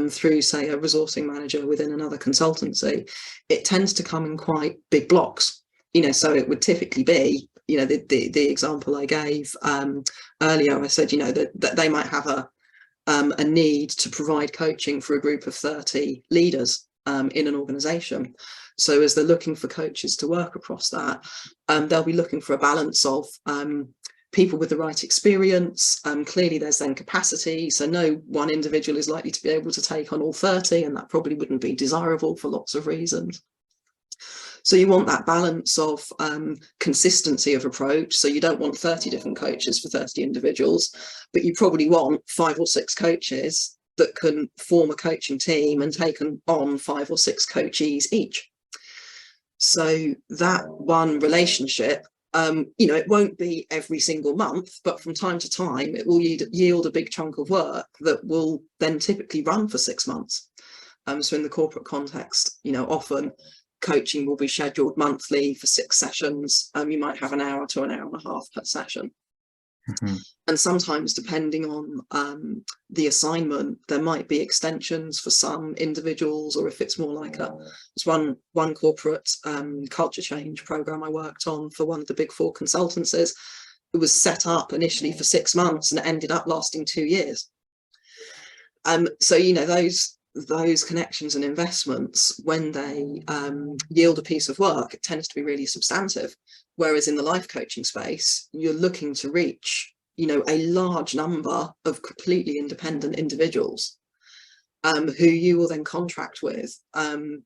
through, say, a resourcing manager within another consultancy, it tends to come in quite big blocks. So it would typically be, the example I gave earlier, I said, that they might have a need to provide coaching for a group of 30 leaders in an organization. So as they're looking for coaches to work across that, they'll be looking for a balance of people with the right experience. Clearly there's then capacity, so no one individual is likely to be able to take on all 30, and that probably wouldn't be desirable for lots of reasons. So you want that balance of consistency of approach. So you don't want 30 different coaches for 30 individuals, but you probably want 5 or 6 coaches that can form a coaching team and take on 5 or 6 coachees each. So that one relationship, it won't be every single month, but from time to time, it will yield a big chunk of work that will then typically run for 6 months. So in the corporate context, often coaching will be scheduled monthly for 6 sessions. You might have an hour to an hour and a half per session. Mm-hmm. And sometimes, depending on the assignment, there might be extensions for some individuals, or if it's more like it's one corporate culture change program I worked on for one of the big 4 consultancies. It was set up initially for 6 months and it ended up lasting 2 years. So those connections and investments, when they yield a piece of work, it tends to be really substantive. Whereas in the life coaching space, you're looking to reach, a large number of completely independent individuals who you will then contract with. And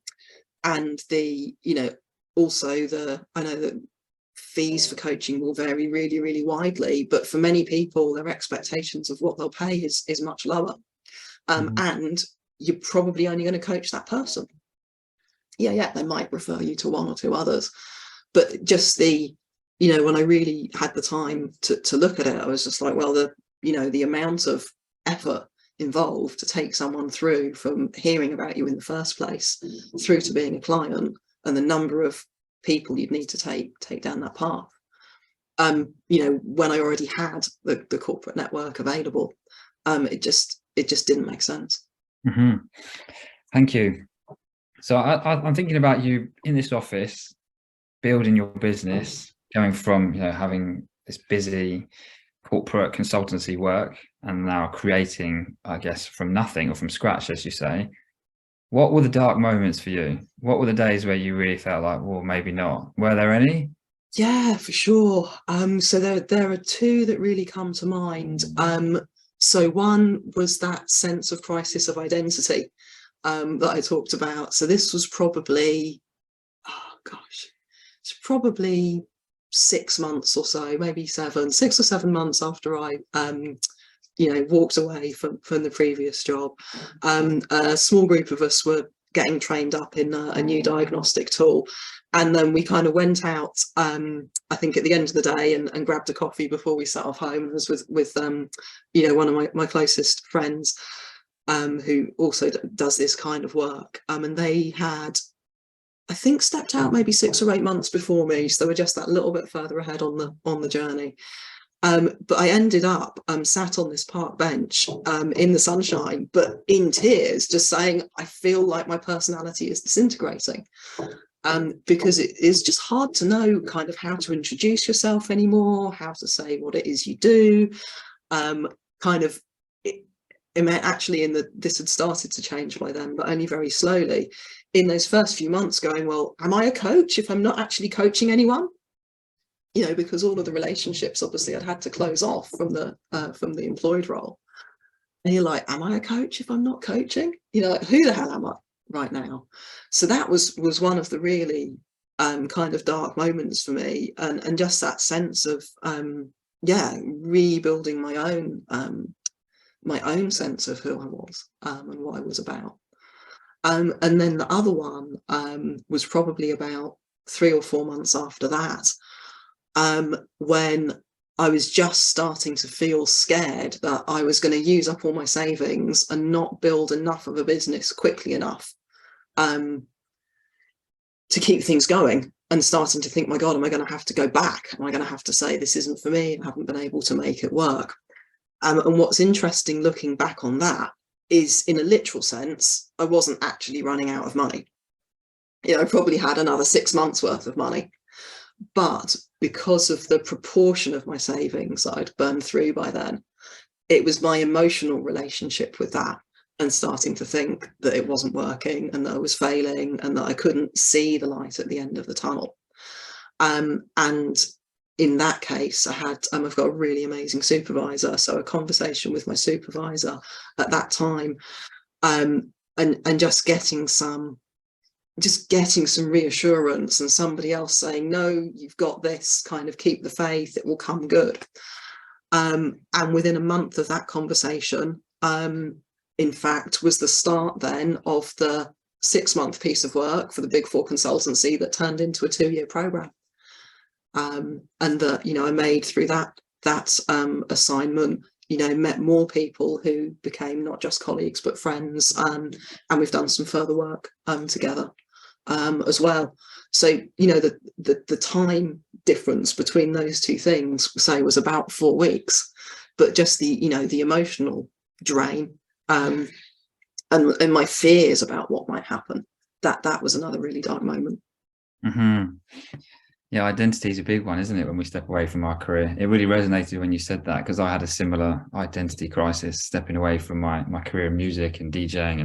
also I know that fees for coaching will vary really, really widely, but for many people, their expectations of what they'll pay is much lower. And you're probably only going to coach that person. Yeah, they might refer you to 1 or 2 others. But just when I really had the time to look at it, I was just like, well, the amount of effort involved to take someone through from hearing about you in the first place through to being a client, and the number of people you'd need to take down that path. When I already had the corporate network available, it just didn't make sense. Mm-hmm. Thank you. So I'm thinking about you in this office, building your business, going from having this busy corporate consultancy work and now creating, I guess, from nothing or from scratch, as you say. What were the dark moments for you? What were the days where you really felt like, well, maybe not? Were there any? Yeah, for sure. So there are 2 that really come to mind. So one was that sense of crisis of identity that I talked about. So this was probably, it's probably 6 months or so, maybe 6 or 7 months after I, walked away from the previous job. A small group of us were getting trained up in a new diagnostic tool. And then we kind of went out, I think at the end of the day, and grabbed a coffee before we set off home. It was with one of my closest friends who also does this kind of work. And they had, I think, stepped out maybe 6 or 8 months before me. So they were just that little bit further ahead on the journey. But I ended up sat on this park bench in the sunshine, but in tears, just saying, I feel like my personality is disintegrating. Because it is just hard to know kind of how to introduce yourself anymore, how to say what it is you do. This had started to change by then, but only very slowly. In those first few months going, well, am I a coach if I'm not actually coaching anyone? Because all of the relationships, obviously, I'd had to close off from the employed role. And you're like, am I a coach if I'm not coaching? Who the hell am I right now? So that was one of the really kind of dark moments for me, and just that sense of rebuilding my own sense of who I was and what I was about. And then the other one was probably about 3 or 4 months after that, when I was just starting to feel scared that I was going to use up all my savings and not build enough of a business quickly enough to keep things going and starting to think, my God, am I going to have to go back? Am I going to have to say this isn't for me? I haven't been able to make it work. And what's interesting looking back on that is, in a literal sense, I wasn't actually running out of money. I probably had another 6 months worth of money. But because of the proportion of my savings I'd burned through by then, it was my emotional relationship with that and starting to think that it wasn't working and that I was failing and that I couldn't see the light at the end of the tunnel. And in that case, I've got a really amazing supervisor. So a conversation with my supervisor at that time, and just getting some reassurance, and somebody else saying, no, you've got this, kind of keep the faith, it will come good. And within a month of that conversation, in fact, was the start then of the 6-month piece of work for the Big Four consultancy that turned into a 2-year program. And that, I made through that assignment, met more people who became not just colleagues but friends, and we've done some further work together as well. So the time difference between those two things, say, was about 4 weeks, but just the emotional drain and my fears about what might happen, that was another really dark moment. Mm-hmm. Yeah, identity is a big one, isn't it? When we step away from our career, it really resonated when you said that, because I had a similar identity crisis stepping away from my career in music and DJing,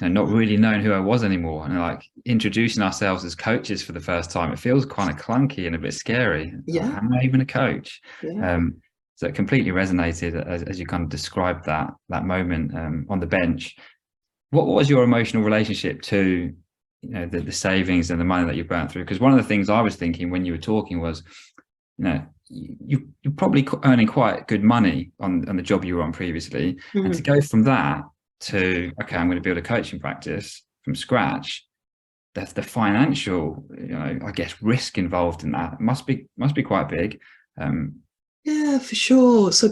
and not really knowing who I was anymore, and like introducing ourselves as coaches for the first time. It feels kind of clunky and a bit scary. Yeah. Am I even a coach? Yeah. So it completely resonated as you kind of described that moment on the bench. What was your emotional relationship to the savings and the money that you burnt through? Because one of the things I was thinking when you were talking was, you're probably earning quite good money on the job you were on previously, Mm-hmm. and to go from that to, okay, I'm going to build a coaching practice from scratch, that's the financial, I guess, risk involved in that must be quite big. Yeah, for sure. So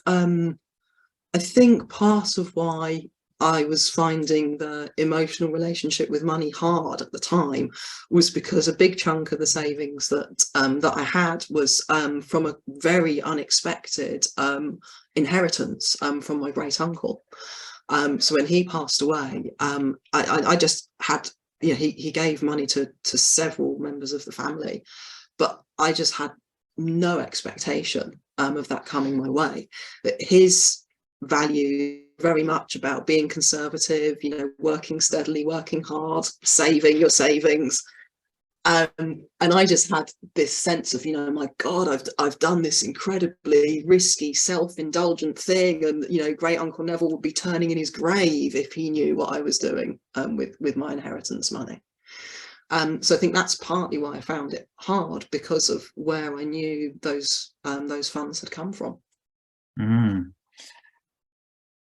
I think part of why I was finding the emotional relationship with money hard at the time was because a big chunk of the savings that I had was from a very unexpected inheritance from my great uncle. So when he passed away, I just had, he gave money to several members of the family, but I just had no expectation of that coming my way. But his value very much about being conservative, working steadily, working hard, saving your savings. And I just had this sense of, my God, I've done this incredibly risky, self-indulgent thing, and great Uncle Neville would be turning in his grave if he knew what I was doing with my inheritance money. So I think that's partly why I found it hard, because of where I knew those funds had come from. Mm.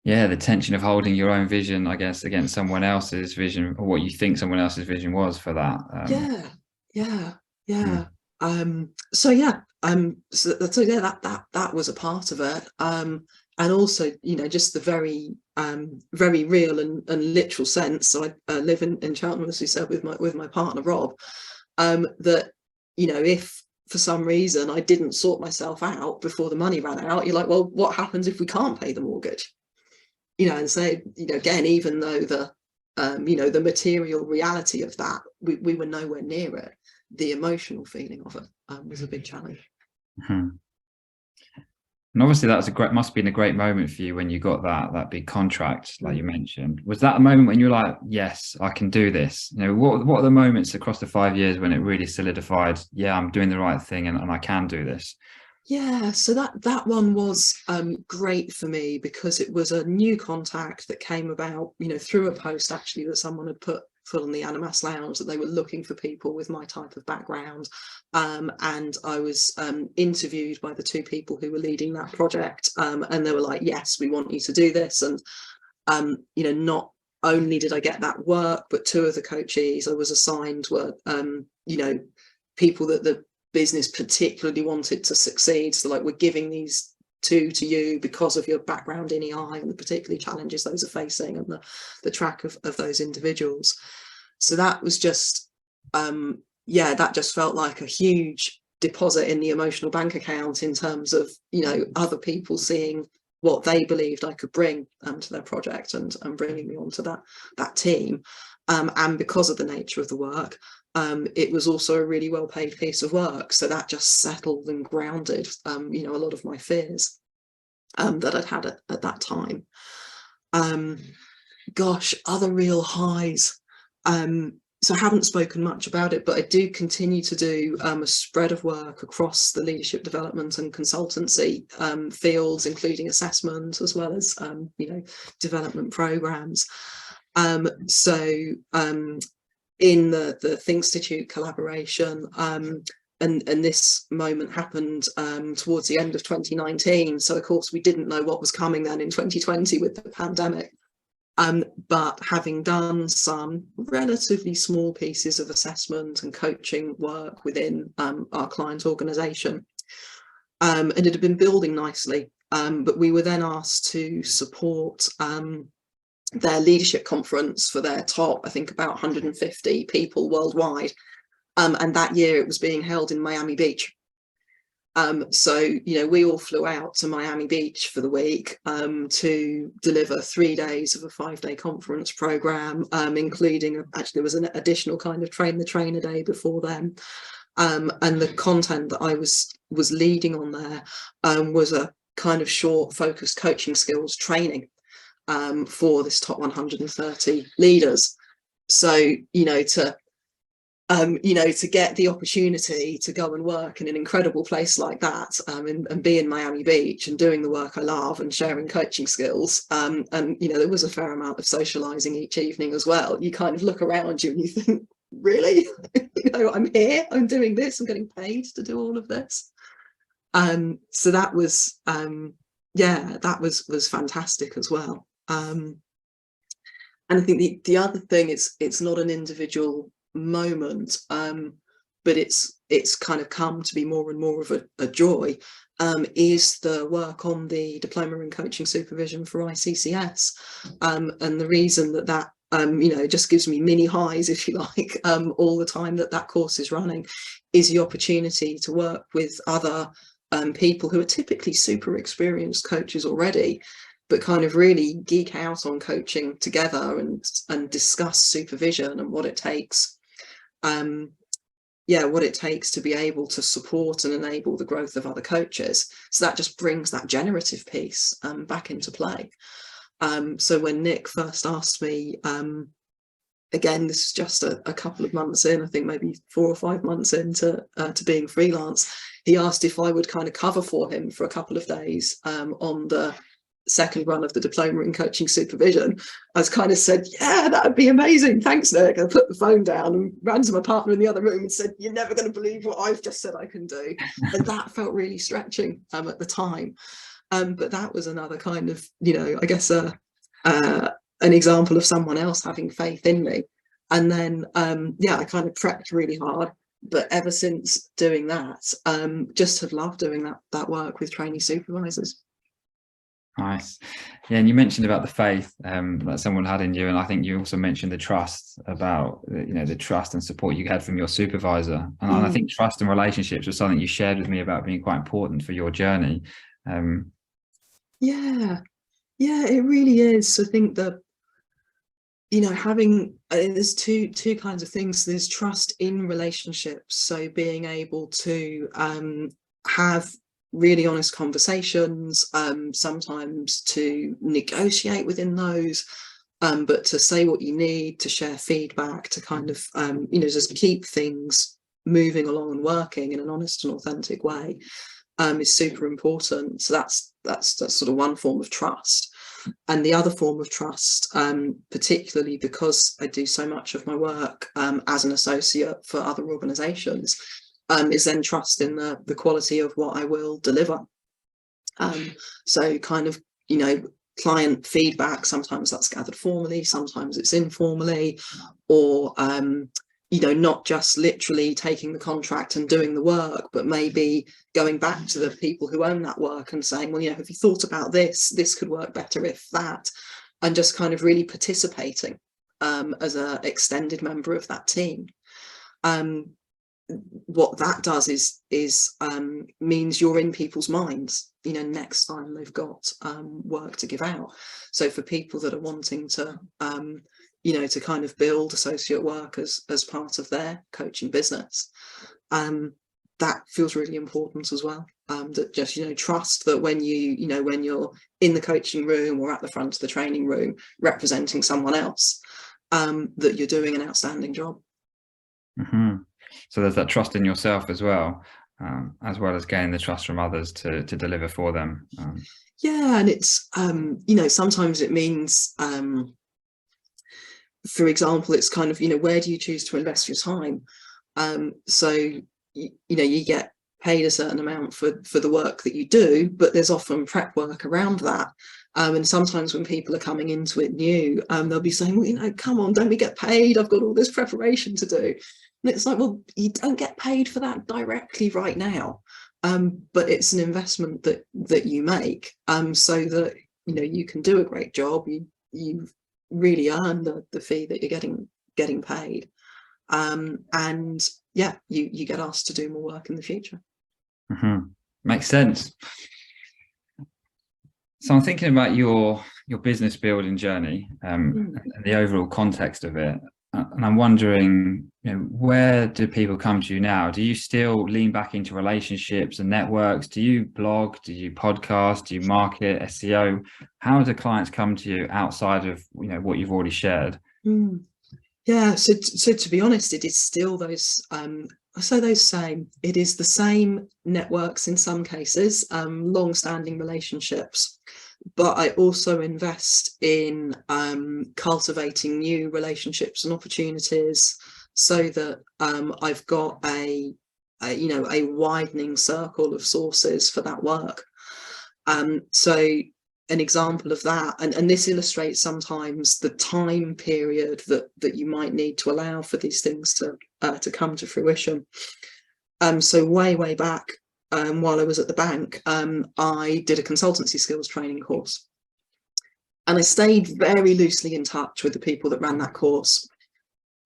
Yeah, the tension of holding your own vision, I guess, against someone else's vision, or what you think someone else's vision was for that. Yeah. Mm. So yeah, that was a part of it. And also, just the very real and literal sense. So I live in Cheltenham, as you said, with my partner Rob. That if for some reason I didn't sort myself out before the money ran out, you're like, well, what happens if we can't pay the mortgage? And so again, even though the material reality of that, we were nowhere near it, the emotional feeling of it was a big challenge. Mm-hmm. And obviously must have been a great moment for you when you got that big contract, like you mentioned. Was that a moment when you were like, yes, I can do this? What are the moments across the 5 years when it really solidified, yeah, I'm doing the right thing and I can do this? Yeah, so that one was great for me, because it was a new contact that came about, through a post actually that someone had put on the Animas Lounge, that they were looking for people with my type of background. And I was interviewed by the 2 people who were leading that project, and they were like, yes, we want you to do this. And not only did I get that work, but 2 of the coachees I was assigned were people that the business particularly wanted to succeed. So like, we're giving these 2 to you because of your background in EI and the particular challenges those are facing, and the track of those individuals. So that was just yeah, that just felt like a huge deposit in the emotional bank account in terms of, other people seeing what they believed I could bring to their project, and bringing me onto that team. And because of the nature of the work, it was also a really well paid piece of work. So that just settled and grounded, a lot of my fears that I'd had at that time. Gosh, other real highs. So I haven't spoken much about it, but I do continue to do a spread of work across the leadership development and consultancy fields, including assessment, as well as, development programs. So in the Thinkstitute collaboration, and this moment happened towards the end of 2019. So of course we didn't know what was coming then in 2020 with the pandemic. But having done some relatively small pieces of assessment and coaching work within our client organisation, and it had been building nicely, but we were then asked to support their leadership conference for their top, I think, about 150 people worldwide. And that year it was being held in Miami Beach. So, we all flew out to Miami Beach for the week to deliver 3 days of a 5-day conference program, including, actually there was an additional kind of train the trainer day before then. And the content that I was leading on there was a kind of short focused coaching skills training for this top 130 leaders. So, to get the opportunity to go and work in an incredible place like that, and be in Miami Beach and doing the work I love and sharing coaching skills, and there was a fair amount of socializing each evening as well. You kind of look around you and you think, really? I'm here, I'm doing this, I'm getting paid to do all of this. So that was that was fantastic as well. And I think the other thing is, it's not an individual moment, but it's kind of come to be more and more of a joy, is the work on the diploma in coaching supervision for ICCS, and the reason that just gives me mini highs, if you like, all the time that course is running, is the opportunity to work with other people who are typically super experienced coaches already, but kind of really geek out on coaching together and discuss supervision and what it takes. What it takes to be able to support and enable the growth of other coaches. So that just brings that generative piece back into play. So when Nick first asked me, again, this is just a couple of months in, I think maybe 4 or 5 months into to being freelance, he asked if I would kind of cover for him for a couple of days on the second run of the diploma in coaching supervision. I was kind of said, yeah, that would be amazing, thanks Nick. I put the phone down and ran to my partner in the other room and said, you're never going to believe what I've just said I can do. And that felt really stretching at the time, but that was another kind of, I guess an example of someone else having faith in me. And then I kind of prepped really hard, but ever since doing that, just have loved doing that work with trainee supervisors. Nice. Yeah, and you mentioned about the faith that someone had in you, and I think you also mentioned the trust, about the trust and support you had from your supervisor. And I think trust and relationships was something you shared with me about being quite important for your journey. Yeah, it really is. So I think that there's two kinds of things. There's trust in relationships, so being able to have really honest conversations, sometimes to negotiate within those, but to say what you need, to share feedback, to kind of just keep things moving along and working in an honest and authentic way, is super important. So that's sort of one form of trust. And the other form of trust, particularly because I do so much of my work as an associate for other organisations, is then trust in the quality of what I will deliver. So kind of, client feedback, sometimes that's gathered formally, sometimes it's informally, or, not just literally taking the contract and doing the work, but maybe going back to the people who own that work and saying, well, have you thought about this? This could work better if that, and just kind of really participating as an extended member of that team. what that does is means you're in people's minds, next time they've got work to give out. So for people that are wanting to to kind of build associate work as part of their coaching business, that feels really important as well. That just trust that when when you're in the coaching room or at the front of the training room representing someone else, that you're doing an outstanding job. Mm-hmm. So there's that trust in yourself as well as gaining the trust from others to deliver for them. Yeah, and it's sometimes it means, for example, it's kind of where do you choose to invest your time? So you get paid a certain amount for the work that you do, but there's often prep work around that. And sometimes when people are coming into it new, they'll be saying, well, come on, don't we get paid? I've got all this preparation to do. And it's like, well, you don't get paid for that directly right now. But it's an investment that you make, so that you can do a great job. You really earn the fee that you're getting paid. And yeah, you get asked to do more work in the future. Mm-hmm. Makes sense. So I'm thinking about your business building journey and the overall context of it, and I'm wondering, where do people come to you now? Do you still lean back into relationships and networks? Do you blog? Do you podcast? Do you market, SEO? How do clients come to you outside of what you've already shared? Yeah, so to be honest, it is still those same. It is the same networks in some cases, long-standing relationships, but I also invest in cultivating new relationships and opportunities, so that I've got a widening circle of sources for that work. So an example of that, and this illustrates sometimes the time period that you might need to allow for these things to come to fruition. So way back, while I was at the bank, I did a consultancy skills training course, and I stayed very loosely in touch with the people that ran that course,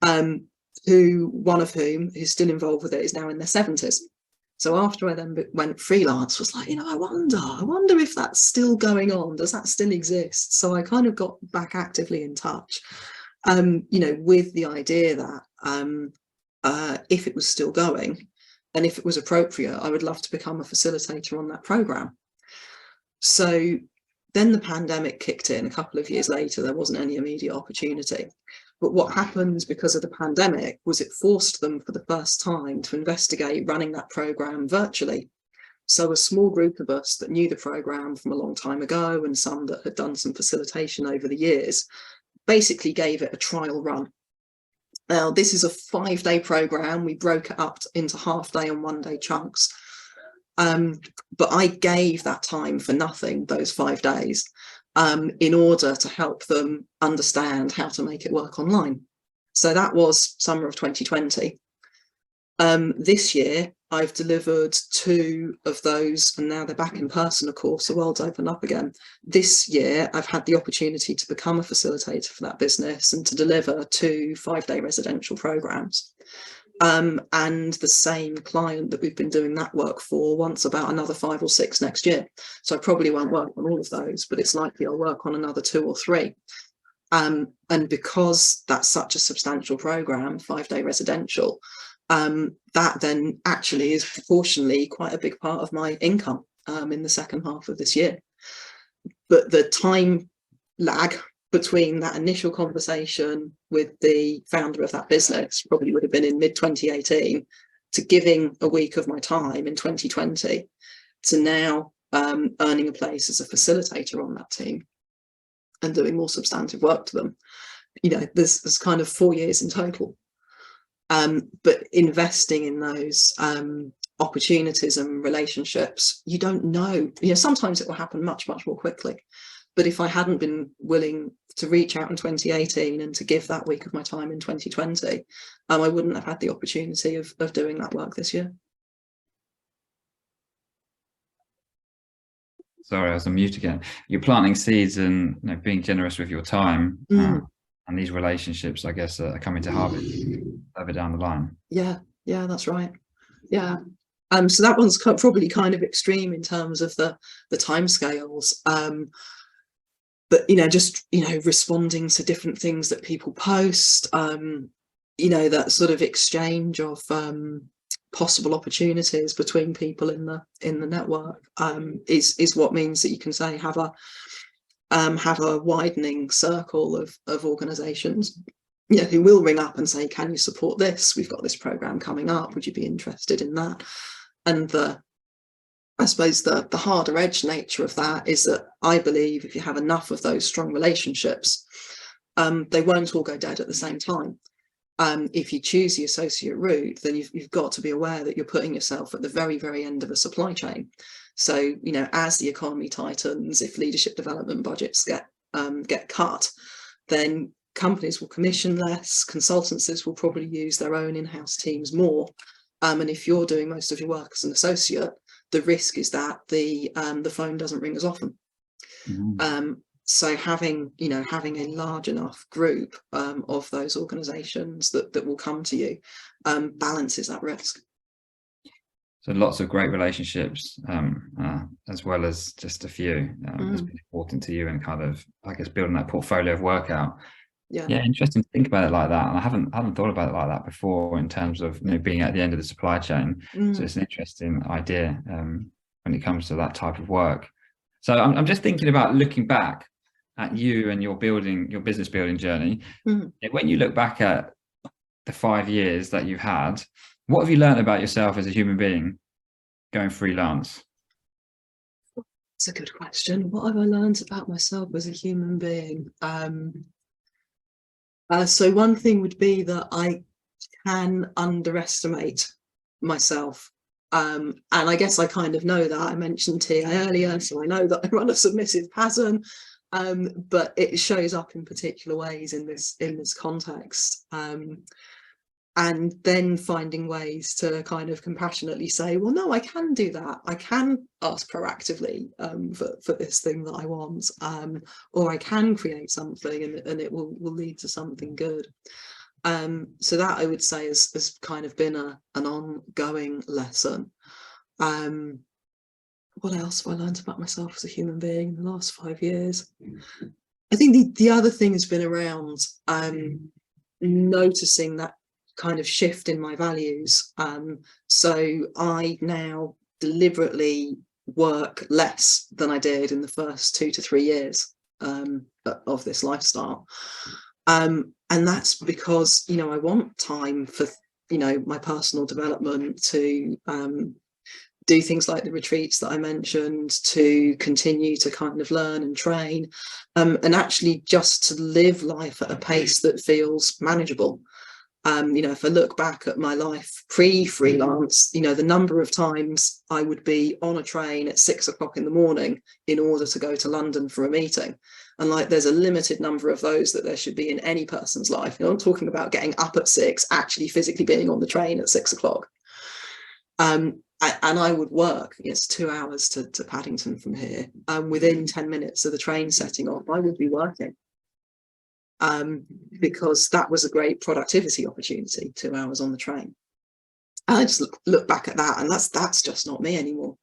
one of whom, who's still involved with it, is now in their 70s. So after I then went freelance, was like, I wonder if that's still going on. Does that still exist? So I kind of got back actively in touch, with the idea that if it was still going and if it was appropriate, I would love to become a facilitator on that program. So then the pandemic kicked in a couple of years later. There wasn't any immediate opportunity. But what happened because of the pandemic was it forced them for the first time to investigate running that program virtually. So a small group of us that knew the program from a long time ago, and some that had done some facilitation over the years, basically gave it a trial run. Now, this is a 5-day program. We broke it up into half-day and 1-day chunks. But I gave that time for nothing, those 5 days, in order to help them understand how to make it work online. So that was summer of 2020. This year, I've delivered 2 of those, and now they're back in person, of course. The world's opened up again. This year, I've had the opportunity to become a facilitator for that business and to deliver 2 5-day residential programs. And the same client that we've been doing that work for wants about another 5 or 6 next year. So I probably won't work on all of those, but it's likely I'll work on another 2 or 3. And because that's such a substantial program, 5-day residential, that then actually is proportionally quite a big part of my income in the second half of this year. But the time lag between that initial conversation with the founder of that business probably would have been in mid-2018 to giving a week of my time in 2020 to now earning a place as a facilitator on that team and doing more substantive work to them. There's kind of 4 years in total. But investing in those opportunities and relationships, you don't know, sometimes it will happen much more quickly. But if I hadn't been willing to reach out in 2018 and to give that week of my time in 2020, I wouldn't have had the opportunity of doing that work this year. Sorry, I was on mute again. You're planting seeds and being generous with your time, and these relationships, I guess, are coming to harvest further down the line. Yeah, Yeah, that's right. Yeah. So that one's probably kind of extreme in terms of the timescales. But just responding to different things that people post. That sort of exchange of possible opportunities between people in the network is what means that you can say have a widening circle of organizations who will ring up and say, can you support this? We've got this program coming up, would you be interested in that? And I suppose the harder edge nature of that is that I believe if you have enough of those strong relationships, they won't all go dead at the same time. If you choose the associate route, then you've got to be aware that you're putting yourself at the very, very end of a supply chain. So, as the economy tightens, if leadership development budgets get cut, then companies will commission less, consultancies will probably use their own in-house teams more. And if you're doing most of your work as an associate, the risk is that the phone doesn't ring as often. So having a large enough group of those organizations that will come to you balances that risk. So lots of great relationships, as well as just a few, has been important to you, and kind of, I guess, building that portfolio of work out. Yeah, interesting to think about it like that. And I haven't thought about it like that before, in terms of being at the end of the supply chain. So it's an interesting idea when it comes to that type of work. So I'm just thinking about looking back at you and your business building journey. When you look back at the 5 years that you've had, what have you learned about yourself as a human being going freelance? It's a good question. What have I learned about myself as a human being? So one thing would be that I can underestimate myself. And I guess I kind of know that. I mentioned TA earlier, so I know that I run a submissive pattern, but it shows up in particular ways in this context. And then finding ways to kind of compassionately say, well, no, I can do that. I can ask proactively for this thing that I want, or I can create something and it will lead to something good. So that, I would say, has kind of been an ongoing lesson. What else have I learned about myself as a human being in the last 5 years? I think the other thing has been around noticing that kind of shift in my values. So I now deliberately work less than I did in the first 2 to 3 years of this lifestyle. And that's because, I want time for, my personal development, to do things like the retreats that I mentioned, to continue to kind of learn and train, and actually just to live life at a pace that feels manageable. If I look back at my life pre-freelance, the number of times I would be on a train at 6 o'clock in the morning in order to go to London for a meeting. And there's a limited number of those that there should be in any person's life. I'm talking about getting up at 6, actually physically being on the train at 6 o'clock. And I would work, it's 2 hours to Paddington from here. Within 10 minutes of the train setting off, I would be working. Because that was a great productivity opportunity, 2 hours on the train. And I just look back at that, and that's just not me anymore.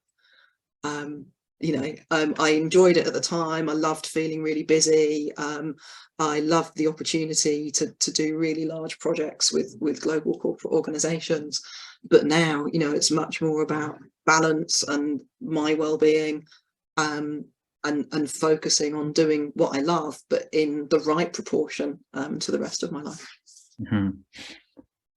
I enjoyed it at the time. I loved feeling really busy. I loved the opportunity to do really large projects with global corporate organizations. But now, it's much more about balance and my well-being, and focusing on doing what I love, but in the right proportion to the rest of my life.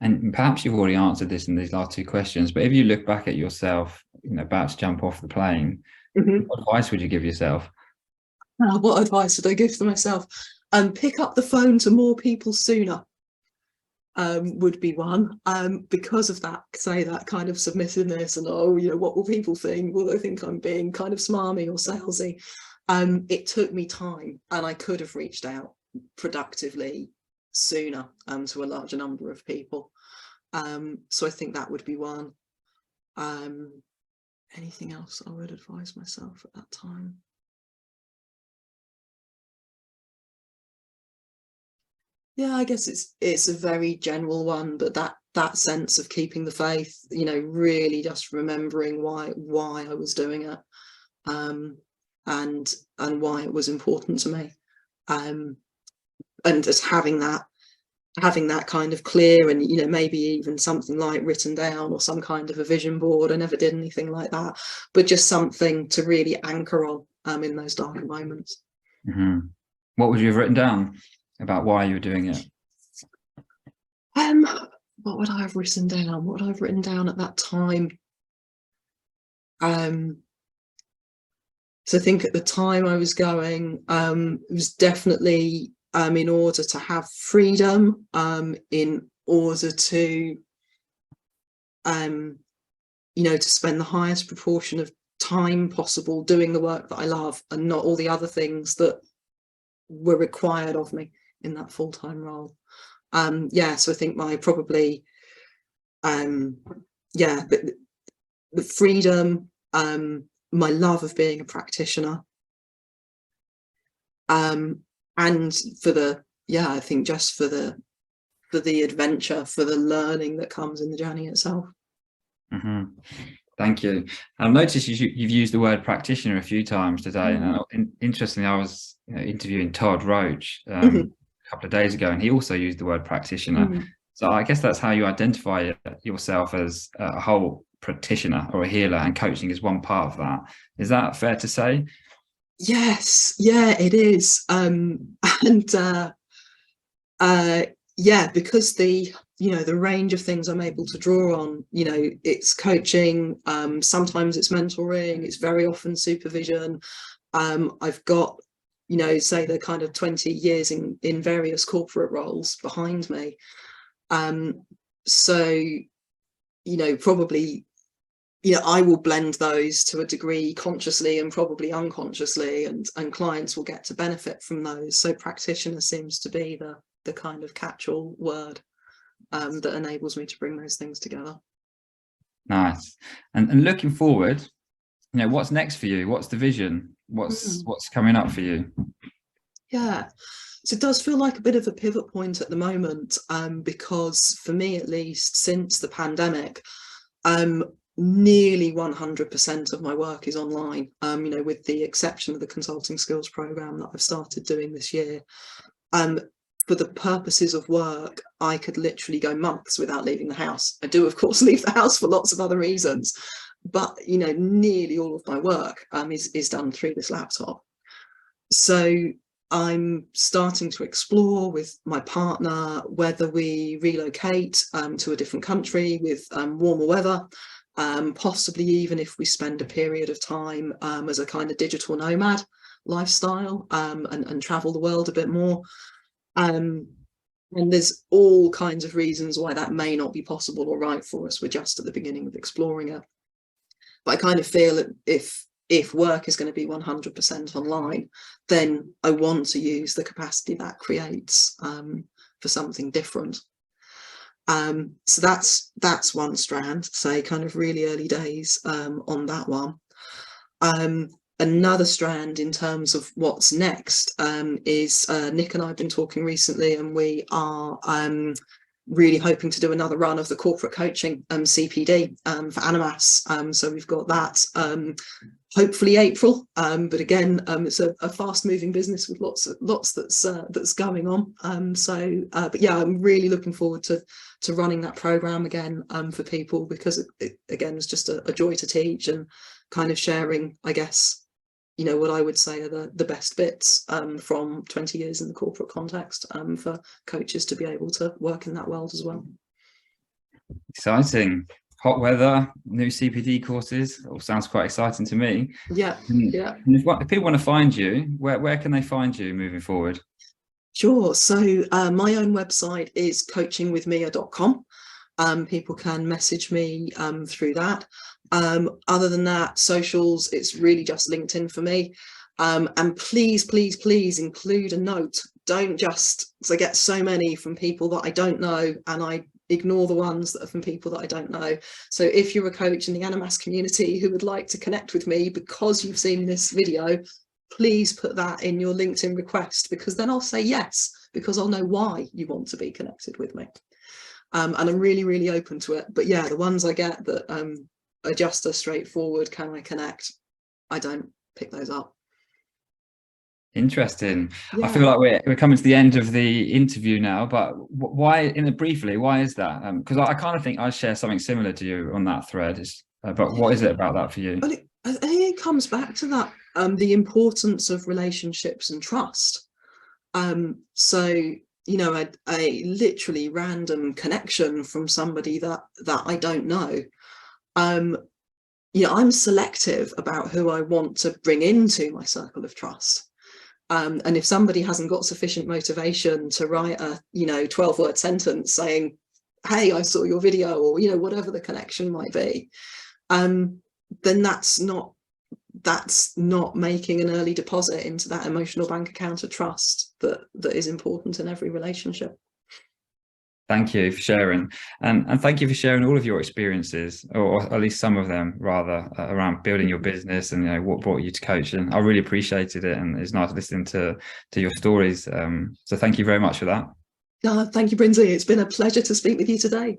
And perhaps you've already answered this in these last 2 questions, but if you look back at yourself, about to jump off the plane, what advice would you give yourself? What advice would I give to myself? Pick up the phone to more people sooner. Would be one, because of that kind of submissiveness and what will people think? Will they think I'm being kind of smarmy or salesy? It took me time, and I could have reached out productively sooner to a larger number of people. So I think that would be one. Anything else I would advise myself at that time? Yeah, I guess it's a very general one, but that that sense of keeping the faith, you know, really just remembering why I was doing it, and why it was important to me, and just having that kind of clear, and, you know, maybe even something like written down, or some kind of a vision board. I never did anything like that, but just something to really anchor on in those darker moments. Mm-hmm. What would you have written down about why you were doing it? What would I have written down? What would I have written down at that time? So I think at the time I was going, it was definitely in order to have freedom, in order to, you know, to spend the highest proportion of time possible doing the work that I love, and not all the other things that were required of me in that full-time role. Yeah, so I think my probably, yeah, the freedom, my love of being a practitioner, and for the, yeah, I think just for the adventure, for the learning that comes in the journey itself. Mm-hmm. Thank you. I've noticed you've used the word practitioner a few times today. And interestingly, I was interviewing Todd Roach a couple of days ago, and he also used the word practitioner. So I guess that's how you identify yourself, as a whole practitioner or a healer, and coaching is one part of that. Is that fair to say? Yes, yeah, it is. Yeah, because the, you know, the range of things I'm able to draw on, you know, it's coaching, sometimes it's mentoring, it's very often supervision. I've got, you know, say the kind of 20 years in various corporate roles behind me. So, you know, probably, you know, I will blend those to a degree consciously and probably unconsciously, and clients will get to benefit from those. So practitioner seems to be the kind of catch-all word that enables me to bring those things together. Nice. And looking forward, you know, what's next for you? What's the vision? What's coming up for you? Yeah, so it does feel like a bit of a pivot point at the moment, because for me, at least, since the pandemic, nearly 100% of my work is online, you know, with the exception of the consulting skills program that I've started doing this year. For the purposes of work, I could literally go months without leaving the house. I do, of course, leave the house for lots of other reasons, but, you know, nearly all of my work is done through this laptop. So I'm starting to explore with my partner whether we relocate to a different country with warmer weather, possibly even if we spend a period of time as a kind of digital nomad lifestyle, and travel the world a bit more. And there's all kinds of reasons why that may not be possible or right for us. We're just at the beginning of exploring it. But I kind of feel that if work is going to be 100% online, then I want to use the capacity that creates for something different. So that's one strand, say kind of really early days on that one. Another strand in terms of what's next is Nick and I have been talking recently, and we are really hoping to do another run of the corporate coaching CPD for Animas. So we've got that hopefully April, but again, it's a fast-moving business with lots that's going on. But yeah, I'm really looking forward to running that program again for people, because it again was just a joy to teach, and kind of sharing, I guess, you know, what I would say are the best bits from 20 years in the corporate context, for coaches to be able to work in that world as well. Exciting. Hot weather, new CPD courses, all sounds quite exciting to me. Yeah. And if people want to find you, where can they find you moving forward? Sure. So my own website is coachingwithmia.com. People can message me through that. Other than that, socials, it's really just LinkedIn for me. And please include a note. Don't just, because I get so many from people that I don't know, and I ignore the ones that are from people that I don't know. So if you're a coach in the Animas community who would like to connect with me because you've seen this video, please put that in your LinkedIn request, because then I'll say yes, because I'll know why you want to be connected with me. And I'm really, really open to it. But yeah, the ones I get that are just a straightforward, can I connect? I don't pick those up. Interesting. I feel Yeah. like we're coming to the end of the interview now, but why, briefly, why is that? Because I kind of think I share something similar to you on that thread. But what is it about that for you? I think it comes back to that, the importance of relationships and trust. So, you know, a literally random connection from somebody that I don't know. You know, I'm selective about who I want to bring into my circle of trust. And if somebody hasn't got sufficient motivation to write a, you know, 12-word sentence saying, hey, I saw your video, or, you know, whatever the connection might be, then that's not making an early deposit into that emotional bank account of trust that is important in every relationship. Thank you for sharing, and thank you for sharing all of your experiences, or at least some of them, rather, around building your business and, you know, what brought you to coaching. I really appreciated it, and it's nice listening to your stories. So thank you very much for that. Thank you, Brinsley. It's been a pleasure to speak with you today.